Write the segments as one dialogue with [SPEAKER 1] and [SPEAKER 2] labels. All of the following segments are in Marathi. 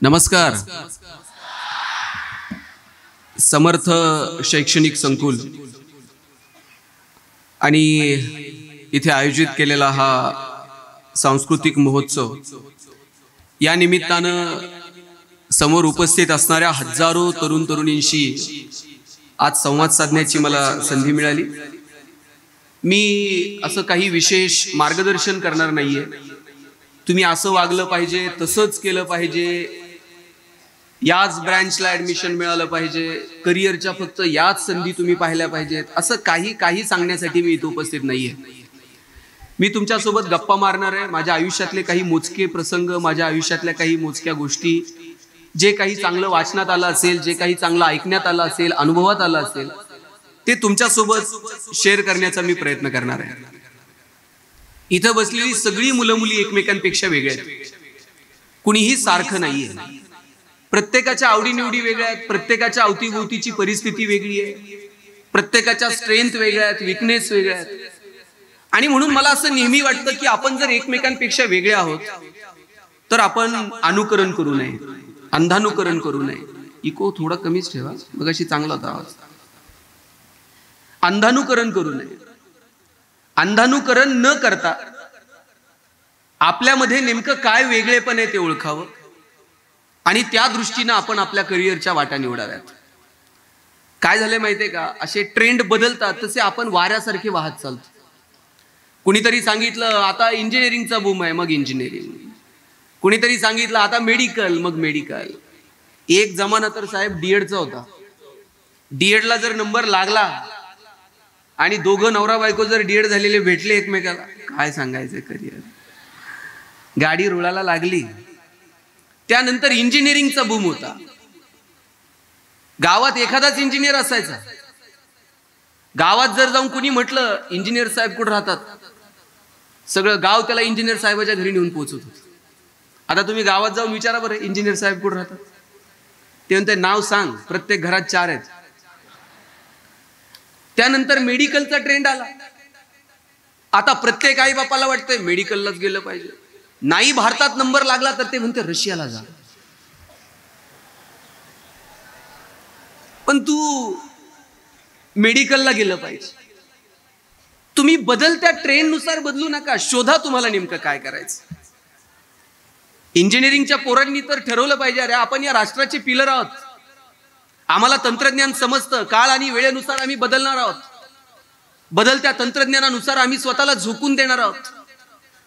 [SPEAKER 1] नमस्कार. समर्थ शैक्षणिक संकुल आणि इथे आयोजित केलेला हा सांस्कृतिक महोत्सव या निमित्तानं समोर उपस्थित असणाऱ्या हजारो तरुण तरुणींशी आज संवाद साधण्याची मला संधी मिळाली. मी असं काही विशेष मार्गदर्शन करणार नाहीये. तुम्ही असं वागलं पाहिजे, तसंच केलं पाहिजे, याच ब्रँचला ऍडमिशन मिळालं पाहिजे, करिअरच्या फक्त याच संधी तुम्ही पाहिल्या पाहिजेत, असं काही सांगण्यासाठी मी इथे उपस्थित नाहीये. मी तुमच्यासोबत गप्पा मारणार आहे. माझ्या आयुष्यातले काही मोजके प्रसंग, माझ्या आयुष्यातल्या काही मोजक्या गोष्टी, जे काही चांगलं वाचनात आलं असेल, जे काही चांगलं ऐकण्यात आलं असेल, अनुभवात आलं असेल, ते तुमच्यासोबत शेअर करण्याचा मी प्रयत्न करणार आहे. इथं बसलेली सगळी मुलं मुली एकमेकांपेक्षा वेगळे आहेत. कुणीही सारखं नाहीये. प्रत्येकाच्या आवडीनिवडी वेगळ्या आहेत, प्रत्येकाच्या अवतीभोवतीची परिस्थिती वेगळी आहे, प्रत्येकाच्या स्ट्रेंथ वेगळ्या आहेत, विकनेस वेगळ्या आहेत. आणि म्हणून मला असं नेहमी वाटतं की आपण जर एकमेकांपेक्षा वेगळे आहोत तर आपण अनुकरण करू नये, अंधानुकरण करू नये. इको थोडा कमीच ठेवा, मगाशी चांगला होता आवाज. अंधानुकरण करू नये. अंधानुकरण न करता आपल्यामध्ये नेमकं काय वेगळेपण आहे ते ओळखावं आणि त्या दृष्टीनं आपण आपल्या करिअरच्या वाटा निवडाव्यात. काय झालंय माहितीये का, असे ट्रेंड बदलतात तसे आपण वाऱ्यासारखे वाहत चालतो. कुणीतरी सांगितलं आता इंजिनिअरिंगचा बूम आहे, मग इंजिनिअरिंग. कुणीतरी सांगितलं आता मेडिकल, मग मेडिकल. एक जमाना तर साहेब डीएडचा होता. डीएडला जर नंबर लागला आणि दोघं नवरा बायको जर डीएड झालेले भेटले एकमेकाला, काय सांगायचं करिअर. गाडी रुळाला लागली. त्यानंतर इंजिनिअरिंगचा बूम होता. गावात एखादाच इंजिनियर असायचा. गावात जर जाऊन कुणी म्हटलं इंजिनियर साहेब कुठे राहतात, सगळं गाव त्याला इंजिनियर साहेबाच्या घरी नेऊन पोहोचत होतं. आता तुम्ही गावात जाऊन विचारा बरं इंजिनियर साहेब कुठे राहतात. ते म्हणते नाव सांग, प्रत्येक घरात 4 आहेत. त्यानंतर मेडिकलचा ट्रेंड आला. आता प्रत्येक आई बापाला वाटतंय मेडिकललाच गेलं पाहिजे. नाही भारतात नंबर लागला तर ते म्हणते रशियाला जा. पण तू मेडिकलला गेलं पाहिजे. तुम्ही बदलत्या ट्रेंडनुसार बदलू नका. शोधा तुम्हाला नेमकं काय करायचं. इंजिनिअरिंगच्या पोरांनी तर ठरवलं पाहिजे, अरे आपण या राष्ट्राचे पिलर आहोत. आम्हाला तंत्रज्ञान समजतं. काळ आणि वेळेनुसार आम्ही बदलणार आहोत. बदलत्या तंत्रज्ञानानुसार आम्ही स्वतःला झोकून देणार आहोत.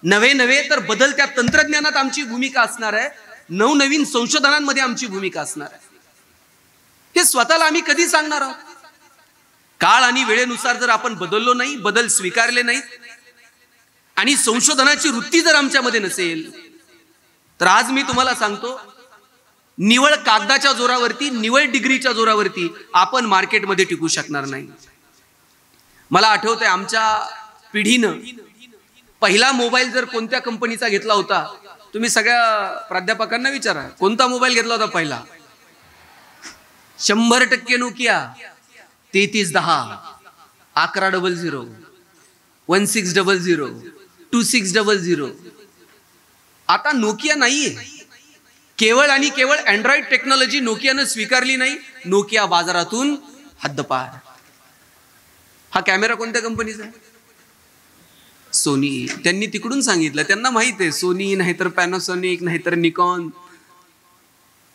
[SPEAKER 1] नवे तर बदलत्या तंत्रज्ञानात आमची भूमिका असणार आहे. नवनवीन संशोधनांमध्ये आमची भूमिका असणार आहे. हे स्वतःला आम्ही कधी सांगणार आहोत. काळ आणि वेळेनुसार जर आपण बदललो नाही, बदल स्वीकारले नाहीत आणि संशोधनाची वृत्ती जर आमच्यामध्ये नसेल तर आज मी तुम्हाला सांगतो, निवळ कागदाच्या जोरावरती, निवळ डिग्रीच्या जोरावरती आपण मार्केटमध्ये टिकू शकणार नाही. मला आठवतंय आमच्या पिढीनं पहिला मोबाईल जर कोणत्या कंपनीचा घेतला होता, तुम्ही सगळ्या प्राध्यापकांना विचारा कोणता मोबाईल घेतला होता पहिला. 100% नोकिया 3310, 1100, 1600, 2600. आता नोकिया नाहीये. केवळ आणि केवळ अँड्रॉइड टेक्नॉलॉजी नोकियानं स्वीकारली नाही. नोकिया बाजारातून हद्दपार. हा कॅमेरा कोणत्या कंपनीचा आहे? सोनी. त्यांनी तिकडून सांगितलं, त्यांना माहित आहे सोनी नाहीतर पॅनासॉनिक नाहीतर निकॉन.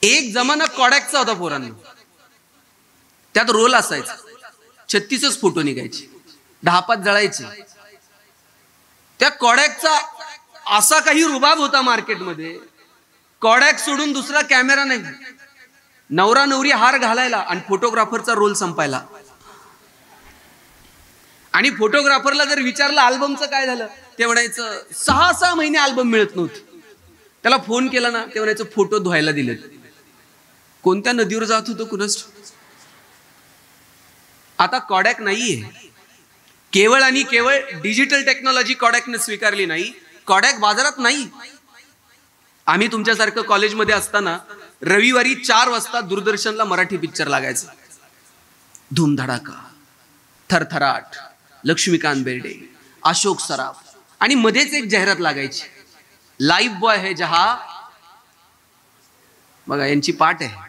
[SPEAKER 1] एक जमाना कॉडॅकचा होता पोरांना. त्यात रोल असायचा, 36च फोटो निघायचे, 10-5 जळायचे. त्या कॉडॅकचा असा काही रुबाब होता मार्केटमध्ये. कॉडॅक सोडून दुसरा कॅमेरा नाही. नवरा नवरी हार घालायला आणि फोटोग्राफरचा रोल संपायला. आणि फोटोग्राफरला जर विचारलं अल्बमचं काय झालं, ते म्हणायचं 6 महिने अल्बम मिळत नव्हते. त्याला फोन केला ना, ते म्हणायचं फोटो धुवायला दिले. कोणत्या नदीवर जात होतो कुणास. आता कॉडॅक नाहीये. केवळ आणि केवळ डिजिटल टेक्नॉलॉजी कॉडॅकने स्वीकारली नाही. कॉडॅक बाजारात नाही. आम्ही तुमच्यासारखं कॉलेजमध्ये असताना रविवारी 4 वाजता दूरदर्शनला मराठी पिक्चर लागायचा. धूमधडाका, थरथराट, लक्ष्मीकांत बेर्डे, अशोक सराफ आणि मध्येच एक जाहिरात लागायची, लाइफ बॉय है जहा. बघा यांची पाठ आहे,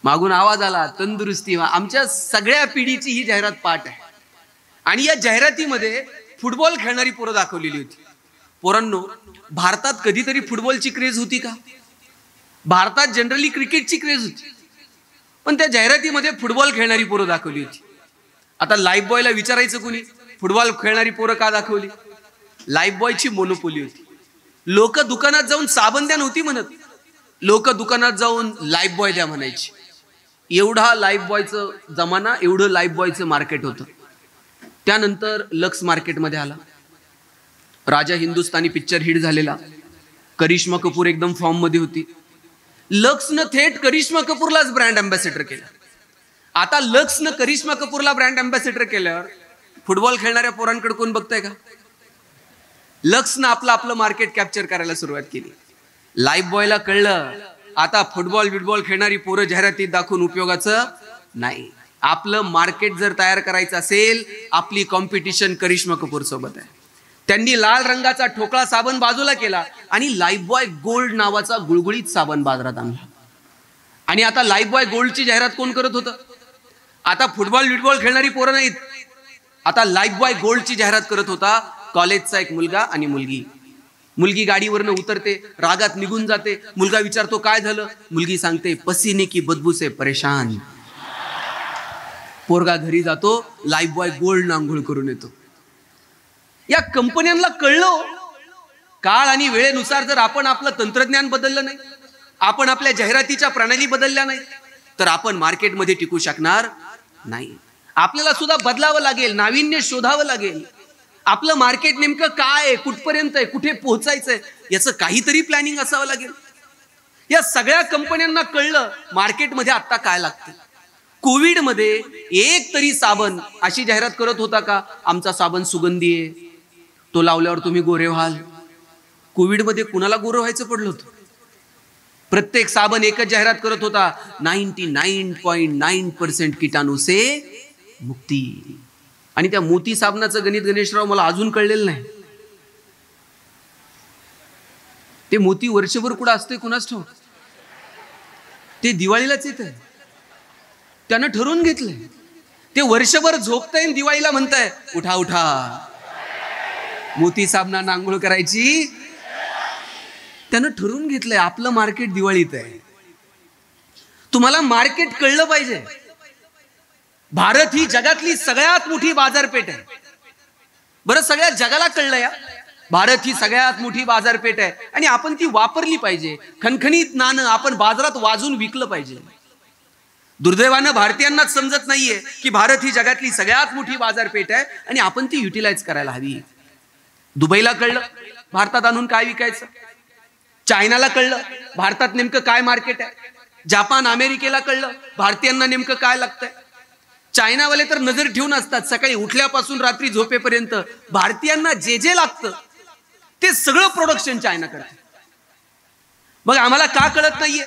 [SPEAKER 1] मागून आवाज आला तंदुरुस्ती, आमच्या सगळ्या पिढीची ही जाहिरात पाठ आहे. आणि या जाहिरातीमध्ये फुटबॉल खेळणारी पोरं दाखवलेली होती. पोरांनो, भारतात कधीतरी फुटबॉलची क्रेज होती का? भारतात जनरली क्रिकेटची क्रेज होती, पण त्या जाहिरातीमध्ये फुटबॉल खेळणारी पोरं दाखवली होती. आता लाईफ बॉयला विचारायचं कुणी, फुटबॉल खेळणारी पोरं का दाखवली? लाईफ बॉयची मोनोपोली होती. लोक दुकानात जाऊन साबण द्या नव्हती म्हणत, लोक दुकानात जाऊन लाईफ बॉय द्या म्हणायची. एवढा लाईफ बॉयचं जमाना, एवढं लाईफ बॉयचं मार्केट होतं. त्यानंतर लक्स मार्केटमध्ये आला. राजा हिंदुस्तानी पिक्चर हिट झालेला, करिश्मा कपूर एकदम फॉर्म मध्ये होती. लक्सनं थेट करिश्मा कपूरलाच ब्रँड अँबॅसेडर केलं. आता लक्सनं करिश्मा कपूरला ब्रँड अँबॅसेडर केल्यावर फुटबॉल खेळणाऱ्या पोरांकडे कोण बघताय का? लक्सनं आपलं मार्केट कॅप्चर करायला सुरुवात केली. लाईफ बॉयला कळलं आता फुटबॉल खेळणारी पोरं जाहिरातीत दाखवून उपयोगाचं नाही. आपलं मार्केट जर तयार करायचं असेल, आपली कॉम्पिटिशन करिश्मा कपूर सोबत आहे. त्यांनी लाल रंगाचा ठोकळा साबण बाजूला केला आणि लाईफ बॉय गोल्ड नावाचा गुळगुळीत साबण बाजारात आणला. आणि आता लाईफ बॉय गोल्डची जाहिरात कोण करत होतं? आता फुटबॉल खेळणारी पोरं नाहीत, आता लाईफ बॉय गोल्डची जाहिरात करत होता कॉलेजचा एक मुलगा आणि मुलगी. मुलगी गाडीवरनं उतरते, रागात निघून जाते. मुलगा विचारतो काय झालं? मुलगी सांगते पसीने की बदबू से परेशान. पोरगा घरी जातो, लाईफ बॉय गोल्ड आंघोळ करून येतो. या कंपन्यांना कळलं, काळ आणि वेळेनुसार जर आपण आपलं तंत्रज्ञान बदललं नाही, आपण आपल्या जाहिरातीच्या प्रणाली बदलल्या नाही, तर आपण मार्केटमध्ये टिकू शकणार नाही. आपल्याला सुद्धा बदलावं लागेल, नाविन्य शोधावं लागेल. आपलं मार्केट नेमकं काय आहे, कुठपर्यंत आहे, कुठे पोहोचायचंय, याचं काहीतरी प्लॅनिंग असावं लागेल. या सगळ्या कंपन्यांना कळलं मार्केटमध्ये आता काय लागतं. कोविडमध्ये एक तरी साबण अशी जाहिरात करत होता का, आमचा साबण सुगंधी आहे, तो लावल्यावर तुम्ही गोरे व्हाल? कोविडमध्ये कुणाला गोरं व्हायचं पडलं होतं? प्रत्येक साबण एकच जाहिरात करत होता, 99.9% किटाणू से मुक्ती. आणि त्या मोती साबणाचं गणित गणेशराव मला अजून कळलेलं नाही. ते मोती वर्षभर कुठं असते कुणाच ठाऊक, ते दिवाळीलाच येत आहे. त्यानं ठरवून घेतलंय ते वर्षभर झोपताय, दिवाळीला म्हणताय उठा उठा मोती साबणानं आंघोळ करायची. त्यानं ठरवून घेतलंय आपलं मार्केट दिवाळीत आहे. तुम्हाला मार्केट कळलं पाहिजे. भारत ही जगातली सगळ्यात मोठी बाजारपेठ आहे. बरं, सगळ्या जगाला कळलं या भारत ही सगळ्यात मोठी बाजारपेठ आहे आणि आपण ती वापरली पाहिजे. खणखणीत नाणं आपण बाजारात वाजून विकलं पाहिजे. दुर्दैवानं भारतीयांनाच समजत नाहीये की भारत ही जगातली सगळ्यात मोठी बाजारपेठ आहे आणि आपण ती युटिलाइज करायला हवी. दुबईला कळलं भारतात आणून काय विकायचं. चायनाला कळलं भारतात नेमकं काय मार्केट आहे. जपान अमेरिकेला कळलं भारतीयांना नेमकं काय लागतंय. चायनावाले तर नजर ठेवून असतात, सकाळी उठल्यापासून रात्री झोपेपर्यंत भारतीयांना जे जे लागतं ते सगळं प्रोडक्शन चायना करते. मग आम्हाला का कळत नाहीये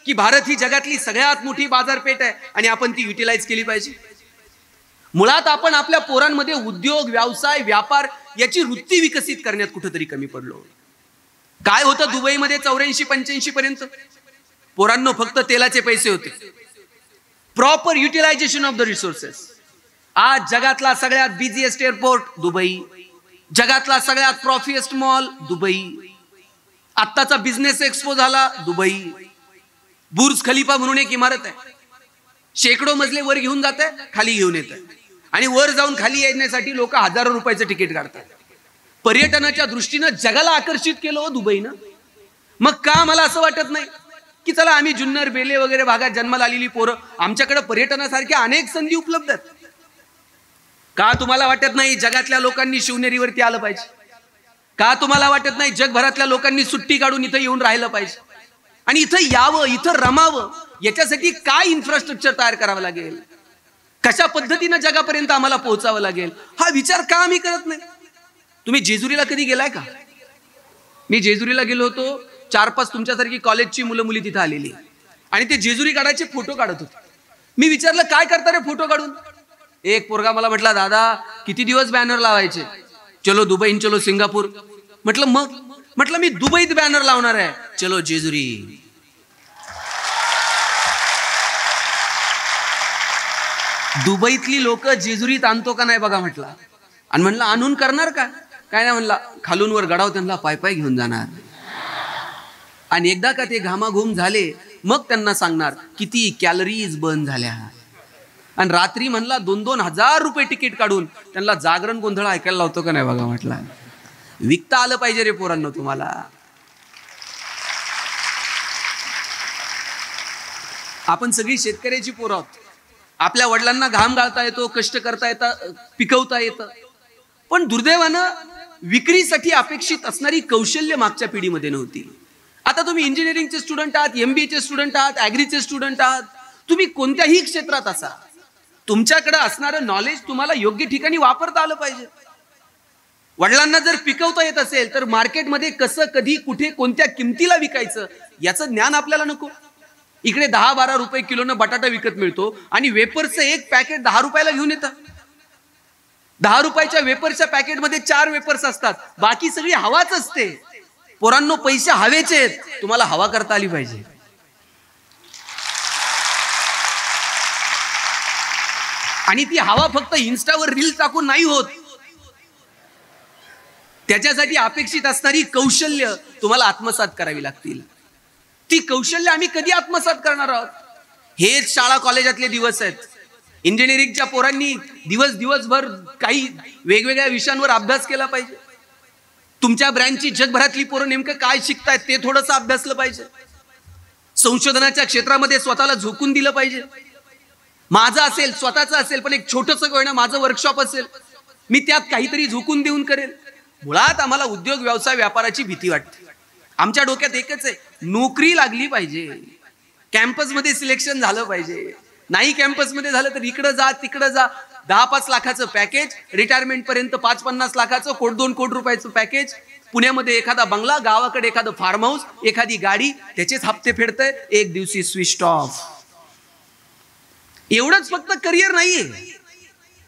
[SPEAKER 1] की भारत ही जगातली सगळ्यात मोठी बाजारपेठ आहे आणि आपण ती युटिलाइज केली पाहिजे. मुळात आपण आपल्या पोरांमध्ये उद्योग, व्यवसाय, व्यापार याची वृत्ती विकसित करण्यात कुठेतरी कमी पडलो. काय होतं दुबईमध्ये 84-85 पर्यंत पोरांनो फक्त तेलाचे पैसे होते. Proper utilization of the resources. आज जगातला सगळ्यात बिझीएस्ट एअरपोर्ट दुबई, जगातला सगळ्यात प्रॉफिएस्ट मॉल दुबई, आत्ताचा बिझनेस एक्सपो झाला दुबई. बुर्ज खलिफा म्हणून एक इमारत आहे, शेकडो मजले वर घेऊन जात आहे, खाली घेऊन येत आहे आणि वर जाऊन खाली येण्यासाठी लोक हजारो रुपयाचं तिकीट काढतात. पर्यटनाच्या दृष्टीनं जगाला आकर्षित केलं हो दुबईनं. मग का मला असं वाटत नाही की चला आम्ही जुन्नर, बेले वगैरे भागात जन्माला आलेली पोरं, आमच्याकडे पर्यटनासारख्या अनेक संधी उपलब्ध आहेत. का तुम्हाला वाटत नाही जगातल्या लोकांनी शिवनेरीवरती आलं पाहिजे? का तुम्हाला वाटत नाही जगभरातल्या लोकांनी सुट्टी काढून इथं येऊन राहिलं पाहिजे आणि इथं यावं, इथं रमावं? याच्यासाठी काय इन्फ्रास्ट्रक्चर तयार करावं लागेल, कशा पद्धतीनं जगापर्यंत आम्हाला पोहोचावं लागेल, हा विचार का आम्ही करत नाही? तुम्ही जेजुरीला कधी गेलाय का? मी जेजुरीला गेलो होतो, 4-5 तुमच्यासारखी कॉलेजची मुलं मुली तिथं आलेली आणि ते जेजुरी काढायचे फोटो काढत होते. मी विचारलं काय करता रे फोटो काढून? एक पोरगा मला म्हटला दादा किती दिवस बॅनर लावायचे, चलो दुबई, चलो सिंगापूर. म्हटलं मग? म्हटलं मी दुबईत बॅनर लावणार आहे, चलो जेजुरी. दुबईतली लोक जेजुरीत आणतो का नाही बघा म्हटलं. आणि म्हणलं आणून करणार का? काय नाही म्हणला, खालून वर गडाव त्यांना पाय पाय घेऊन जाणार. आणि एकदा का ते घामाघूम झाले मग त्यांना सांगणार किती कॅलरीज बर्न झाल्या. आणि रात्री म्हणला 2-2 हजार रुपये तिकीट काढून त्यांना जागरण गोंधळ ऐकायला लावतो का नाही बघा म्हटलं. विकता आलं पाहिजे रे पोरांनो तुम्हाला. आपण सगळी शेतकऱ्याची पोरं आहोत. आपल्या वडिलांना घाम गाळता येतो, कष्ट करता येतं, पिकवता येतं. पण दुर्दैवानं विक्रीसाठी अपेक्षित असणारी कौशल्य मागच्या पिढीमध्ये नव्हती. आता तुम्ही इंजिनिअरिंगचे स्टुडंट आहात, MBAचे स्टुडंट आहात, ॲग्रीचे स्टुडंट आहात, तुम्ही कोणत्याही क्षेत्रात असा, तुमच्याकडे असणारं नॉलेज तुम्हाला योग्य ठिकाणी वापरता आलं पाहिजे. वडिलांना जर पिकवता येत असेल तर मार्केटमध्ये कसं, कधी, कुठे, कोणत्या किमतीला विकायचं याचं ज्ञान आपल्याला नको. इकडे 10-12 रुपये किलोनं बटाटा विकत मिळतो आणि वेपर्सचं एक पॅकेट 10 रुपयाला घेऊन येतं. 10 रुपयाच्या वेपर्सच्या पॅकेटमध्ये 4 वेपर्स असतात, बाकी सगळी हवाच असते. पोरांनो पैसे हवेचे आहेत, तुम्हाला हवा करता आली पाहिजे. आणि ती हवा फक्त इन्स्टावर रील टाकून नाही होत. त्याच्यासाठी अपेक्षित असणारी कौशल्य तुम्हाला आत्मसात करावी लागतील. ती कौशल्य आम्ही कधी आत्मसात करणार आहोत? हेच शाळा कॉलेजातले दिवस आहेत. इंजिनिअरिंगच्या पोरांनी दिवसभर काही वेगवेगळ्या विषयांवर अभ्यास केला पाहिजे. तुमच्या ब्रँचची जगभरातली पोरं नेमकं काय शिकतायत ते थोडंसं अभ्यासलं पाहिजे. संशोधनाच्या क्षेत्रामध्ये स्वतःला झोकून दिलं पाहिजे. माझं असेल, स्वतःचं असेल, पण एक छोटंसं कोण माझं वर्कशॉप असेल, मी त्यात काहीतरी झोकून देऊन करेल. मुळात आम्हाला उद्योग व्यवसाय व्यापाराची भीती वाटते. आमच्या डोक्यात एकच आहे, नोकरी लागली पाहिजे, कॅम्पसमध्ये सिलेक्शन झालं पाहिजे. नाही कॅम्पसमध्ये झालं तर इकडं जा तिकडं जा. 10-5 लाखाचं पॅकेज, रिटायरमेंट पर्यंत 5-50 लाखाचं, 1-2 कोटी रुपयाचं पॅकेज. पुण्यामध्ये एखादा बंगला, गावाकडे एखादं फार्म हाऊस, एखादी गाडी, त्याचेच हप्ते फेडतंय, एक दिवशी स्विच ऑफ. एवढंच फक्त करिअर नाहीये.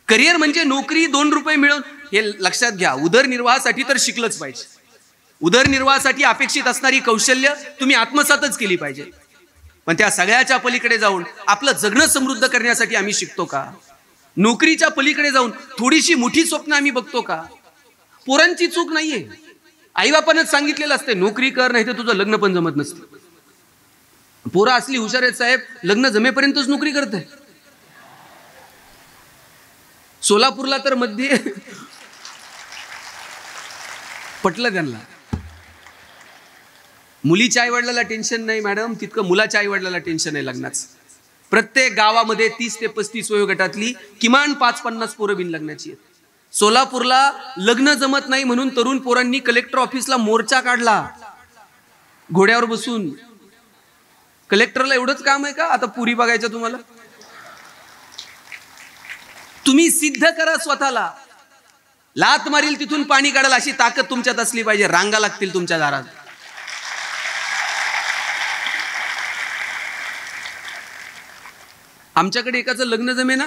[SPEAKER 1] करिअर म्हणजे नोकरी, 2 रुपये मिळवून, हे लक्षात घ्या. उदरनिर्वाहासाठी तर शिकलंच पाहिजे. उदरनिर्वाहासाठी अपेक्षित असणारी कौशल्य तुम्ही आत्मसातच केली पाहिजे. पण त्या सगळ्याच्या पलीकडे जाऊन आपलं जगणं समृद्ध करण्यासाठी आम्ही शिकतो का? नोकरीच्या पलीकडे जाऊन थोडीशी मोठी स्वप्न आम्ही बघतो का? पोरांची चूक नाहीये. आईबापानंच सांगितलेलं असते नोकरी कर, नाही तर तुझं लग्न पण जमत नसतं. पोरं असली हुशार आहेत साहेब, लग्न जमेपर्यंतच नोकरी करते. सोलापूरला तर मध्ये पटलं त्यांना. मुलीच्या आईवडिलाला टेन्शन नाही मॅडम, तितकं मुलाच्या आईवडिलाला टेन्शन आहे लग्नाचं. प्रत्येक गावामध्ये 30 ते 35 वयोगटातली किमान 5-50 पोरं बिन लग्नाची आहेत. सोलापूरला लग्न जमत नाही म्हणून तरुण पोरांनी कलेक्टर ऑफिसला मोर्चा काढला घोड्यावर बसून. कलेक्टरला एवढंच काम आहे का आता पुरी बघायचं तुम्हाला? तुम्ही सिद्ध करा स्वतःला. लात मारील तिथून पाणी काढाल अशी ताकद तुमच्यात असली पाहिजे. रांगा लागतील तुमच्या दारात. आमच्याकडे एकाचं लग्न जमेना,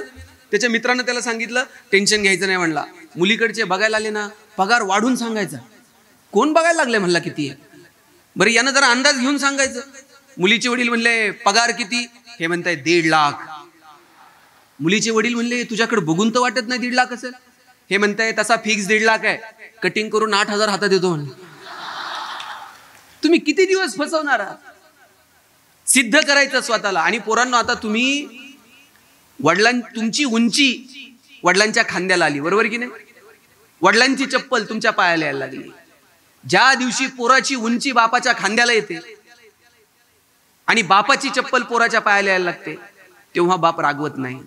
[SPEAKER 1] त्याच्या मित्रानं त्याला सांगितलं टेन्शन घ्यायचं नाही म्हणला. मुलीकडचे बघायला आले ना, पगार वाढून सांगायचा. कोण बघायला लागले म्हणला किती आहे? बरं यानं जरा अंदाज घेऊन सांगायचं. मुलीचे वडील म्हणले पगार किती? हे म्हणताय 1.5 लाख. मुलीचे वडील म्हणले तुझ्याकडे बघून तर वाटत नाही 1.5 लाख असेल. हे म्हणताय तसा फिक्स 1.5 लाख आहे, कटिंग करून 8,000 हातात देतो. तुम्ही किती दिवस फसवणार आहात? सिद्ध करायचं स्वतःला. आणि पोरांनो आता तुम्ही तुमची उंची वडिलांच्या खांद्याला आली, बरोबर की नाही? वडिलांची चप्पल तुमच्या पायाला यायला लागली. ज्या दिवशी पोराची उंची बापाच्या खांद्याला येते आणि बापाची चप्पल पोराच्या पायाला यायला लागते, तेव्हा बाप रागवत नाही,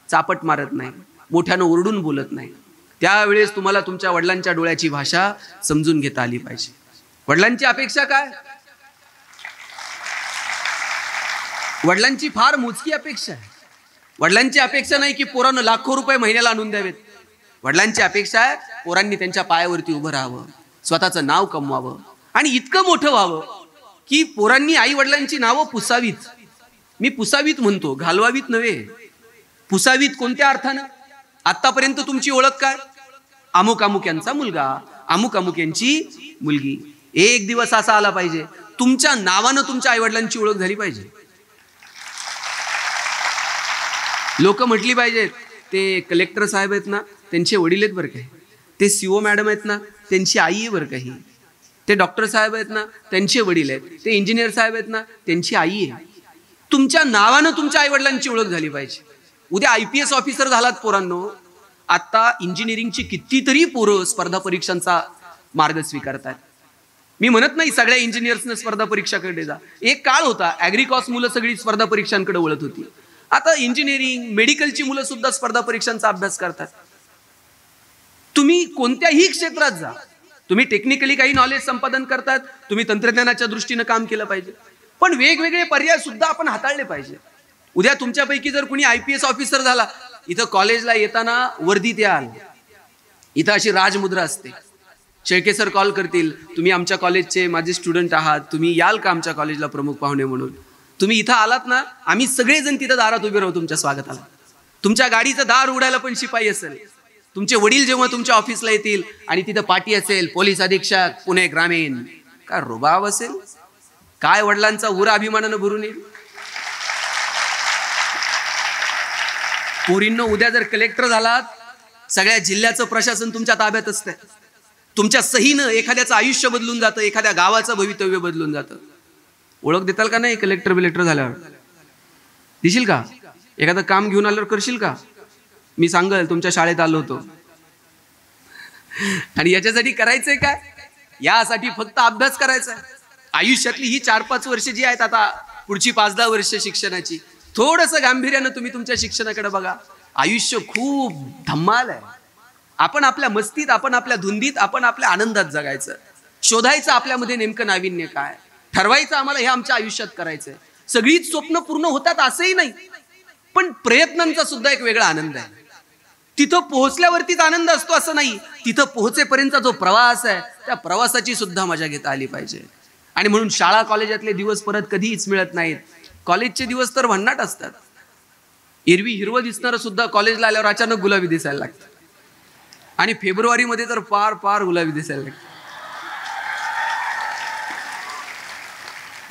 [SPEAKER 1] चापट मारत नाही, मोठ्यानं ओरडून बोलत नाही. त्यावेळेस तुम्हाला तुमच्या वडिलांच्या डोळ्याची भाषा समजून घेता आली पाहिजे. वडिलांची अपेक्षा काय? वडिलांची फार मोजकी अपेक्षा आहे. वडिलांची अपेक्षा नाही की पोरांना लाखो रुपये महिन्याला आणून द्यावेत. वडिलांची अपेक्षा आहे पोरांनी त्यांच्या पायावरती उभं राहावं, स्वतःचं नाव कमवावं आणि इतकं मोठं व्हावं की पोरांनी आई वडिलांची नावं पुसावीत. मी पुसावीत म्हणतो, घालवावीत नव्हे. पुसावीत कोणत्या अर्थानं? आतापर्यंत तुमची ओळख काय? अमुक अमुक यांचा मुलगा, अमुक अमुक यांची मुलगी. एक दिवस असा आला पाहिजे तुमच्या नावानं तुमच्या आई वडिलांची ओळख झाली पाहिजे. लोक म्हटली पाहिजेत, ते कलेक्टर साहेब आहेत ना त्यांचे वडील आहेत बरं काही, ते CO मॅडम आहेत ना त्यांची आई आहे बरं काही, ते डॉक्टर साहेब आहेत ना त्यांचे वडील आहेत, ते इंजिनियर साहेब आहेत ना त्यांची आई आहे. तुमच्या नावानं तुमच्या आईवडिलांची ओळख झाली पाहिजे. उद्या IPS ऑफिसर झालात पोरांनो. आता इंजिनिअरिंगची कितीतरी पोरं स्पर्धा परीक्षांचा मार्ग स्वीकारतात. मी म्हणत नाही सगळ्या इंजिनियर्सने स्पर्धा परीक्षाकडे जा. एक काळ होता ॲग्रिकॉस मुलं सगळी स्पर्धा परीक्षांकडे वळत होती. आता इंजिनिअरिंग मेडिकलची मुलं सुद्धा स्पर्धा परीक्षांचा अभ्यास करतात. तुम्ही कोणत्याही क्षेत्रात जा, तुम्ही टेक्निकली काही नॉलेज संपादन करतात, तुम्ही तंत्रज्ञानाच्या दृष्टीनं काम केलं पाहिजे, पण वेगवेगळे पर्याय सुद्धा आपण हाताळले पाहिजे. उद्या तुमच्यापैकी जर कुणी IPS ऑफिसर झाला, इथं कॉलेजला येताना वर्दीत याल, इथं अशी राजमुद्रा असते. शेळके सर कॉल करतील, तुम्ही आमच्या कॉलेजचे माझे स्टुडंट आहात, तुम्ही याल का आमच्या कॉलेजला प्रमुख पाहुणे म्हणून. तुम्ही इथं आलात ना, आम्ही सगळेजण तिथं दारात उभे राहू तुमच्या स्वागताला. तुमच्या गाडीचं दार उघडायला पण शिपाई असेल. तुमचे वडील जेव्हा तुमच्या ऑफिसला येतील आणि तिथं पाटी असेल, पोलीस अधीक्षक पुणे ग्रामीण, काय रुबाब असेल, काय वडिलांचा उरा अभिमानानं भरून येईल. पोरींनो, उद्या जर कलेक्टर झालात, सगळ्या जिल्ह्याचं प्रशासन तुमच्या ताब्यात असतं. तुमच्या सहीनं एखाद्याचं आयुष्य बदलून जातं, एखाद्या गावाचं भवितव्य बदलून जातं. ओळख देताल का नाही कलेक्टर बिलेक्टर झाल्यावर? दिशील का? एखादं काम घेऊन आल्यावर करशील का? मी सांगेल तुमच्या शाळेत आलो होतो. आणि याच्यासाठी करायचंय काय? यासाठी फक्त अभ्यास करायचा. आयुष्यातली ही 4-5 वर्ष जी आहेत, आता पुढची 5-10 वर्ष शिक्षणाची, थोडंसं गांभीर्यानं तुम्ही तुमच्या शिक्षणाकडे बघा. आयुष्य खूप धम्माल आहे. आपण आपल्या मस्तीत, आपण आपल्या धुंदीत, आपण आपल्या आनंदात जगायचं. शोधायचं आपल्यामध्ये नेमकं नाविन्य काय, ठरवायचं आम्हाला हे आमच्या आयुष्यात करायचंय. सगळीच स्वप्न पूर्ण होतात असंही नाही, पण प्रयत्नांचा सुद्धा एक वेगळा आनंद आहे. तिथं पोहोचल्यावरतीच आनंद असतो असं नाही, तिथं पोहोचेपर्यंतचा जो प्रवास आहे त्या प्रवासाची सुद्धा मजा घेता आली पाहिजे. आणि म्हणून शाळा कॉलेजातले दिवस परत कधीच मिळत नाहीत. कॉलेजचे दिवस तर भन्नाट असतात. एरवी हिरवं दिसणारं सुद्धा कॉलेजला आल्यावर अचानक गुलाबी दिसायला लागतं. आणि फेब्रुवारीमध्ये तर फार फार गुलाबी दिसायला लागतं.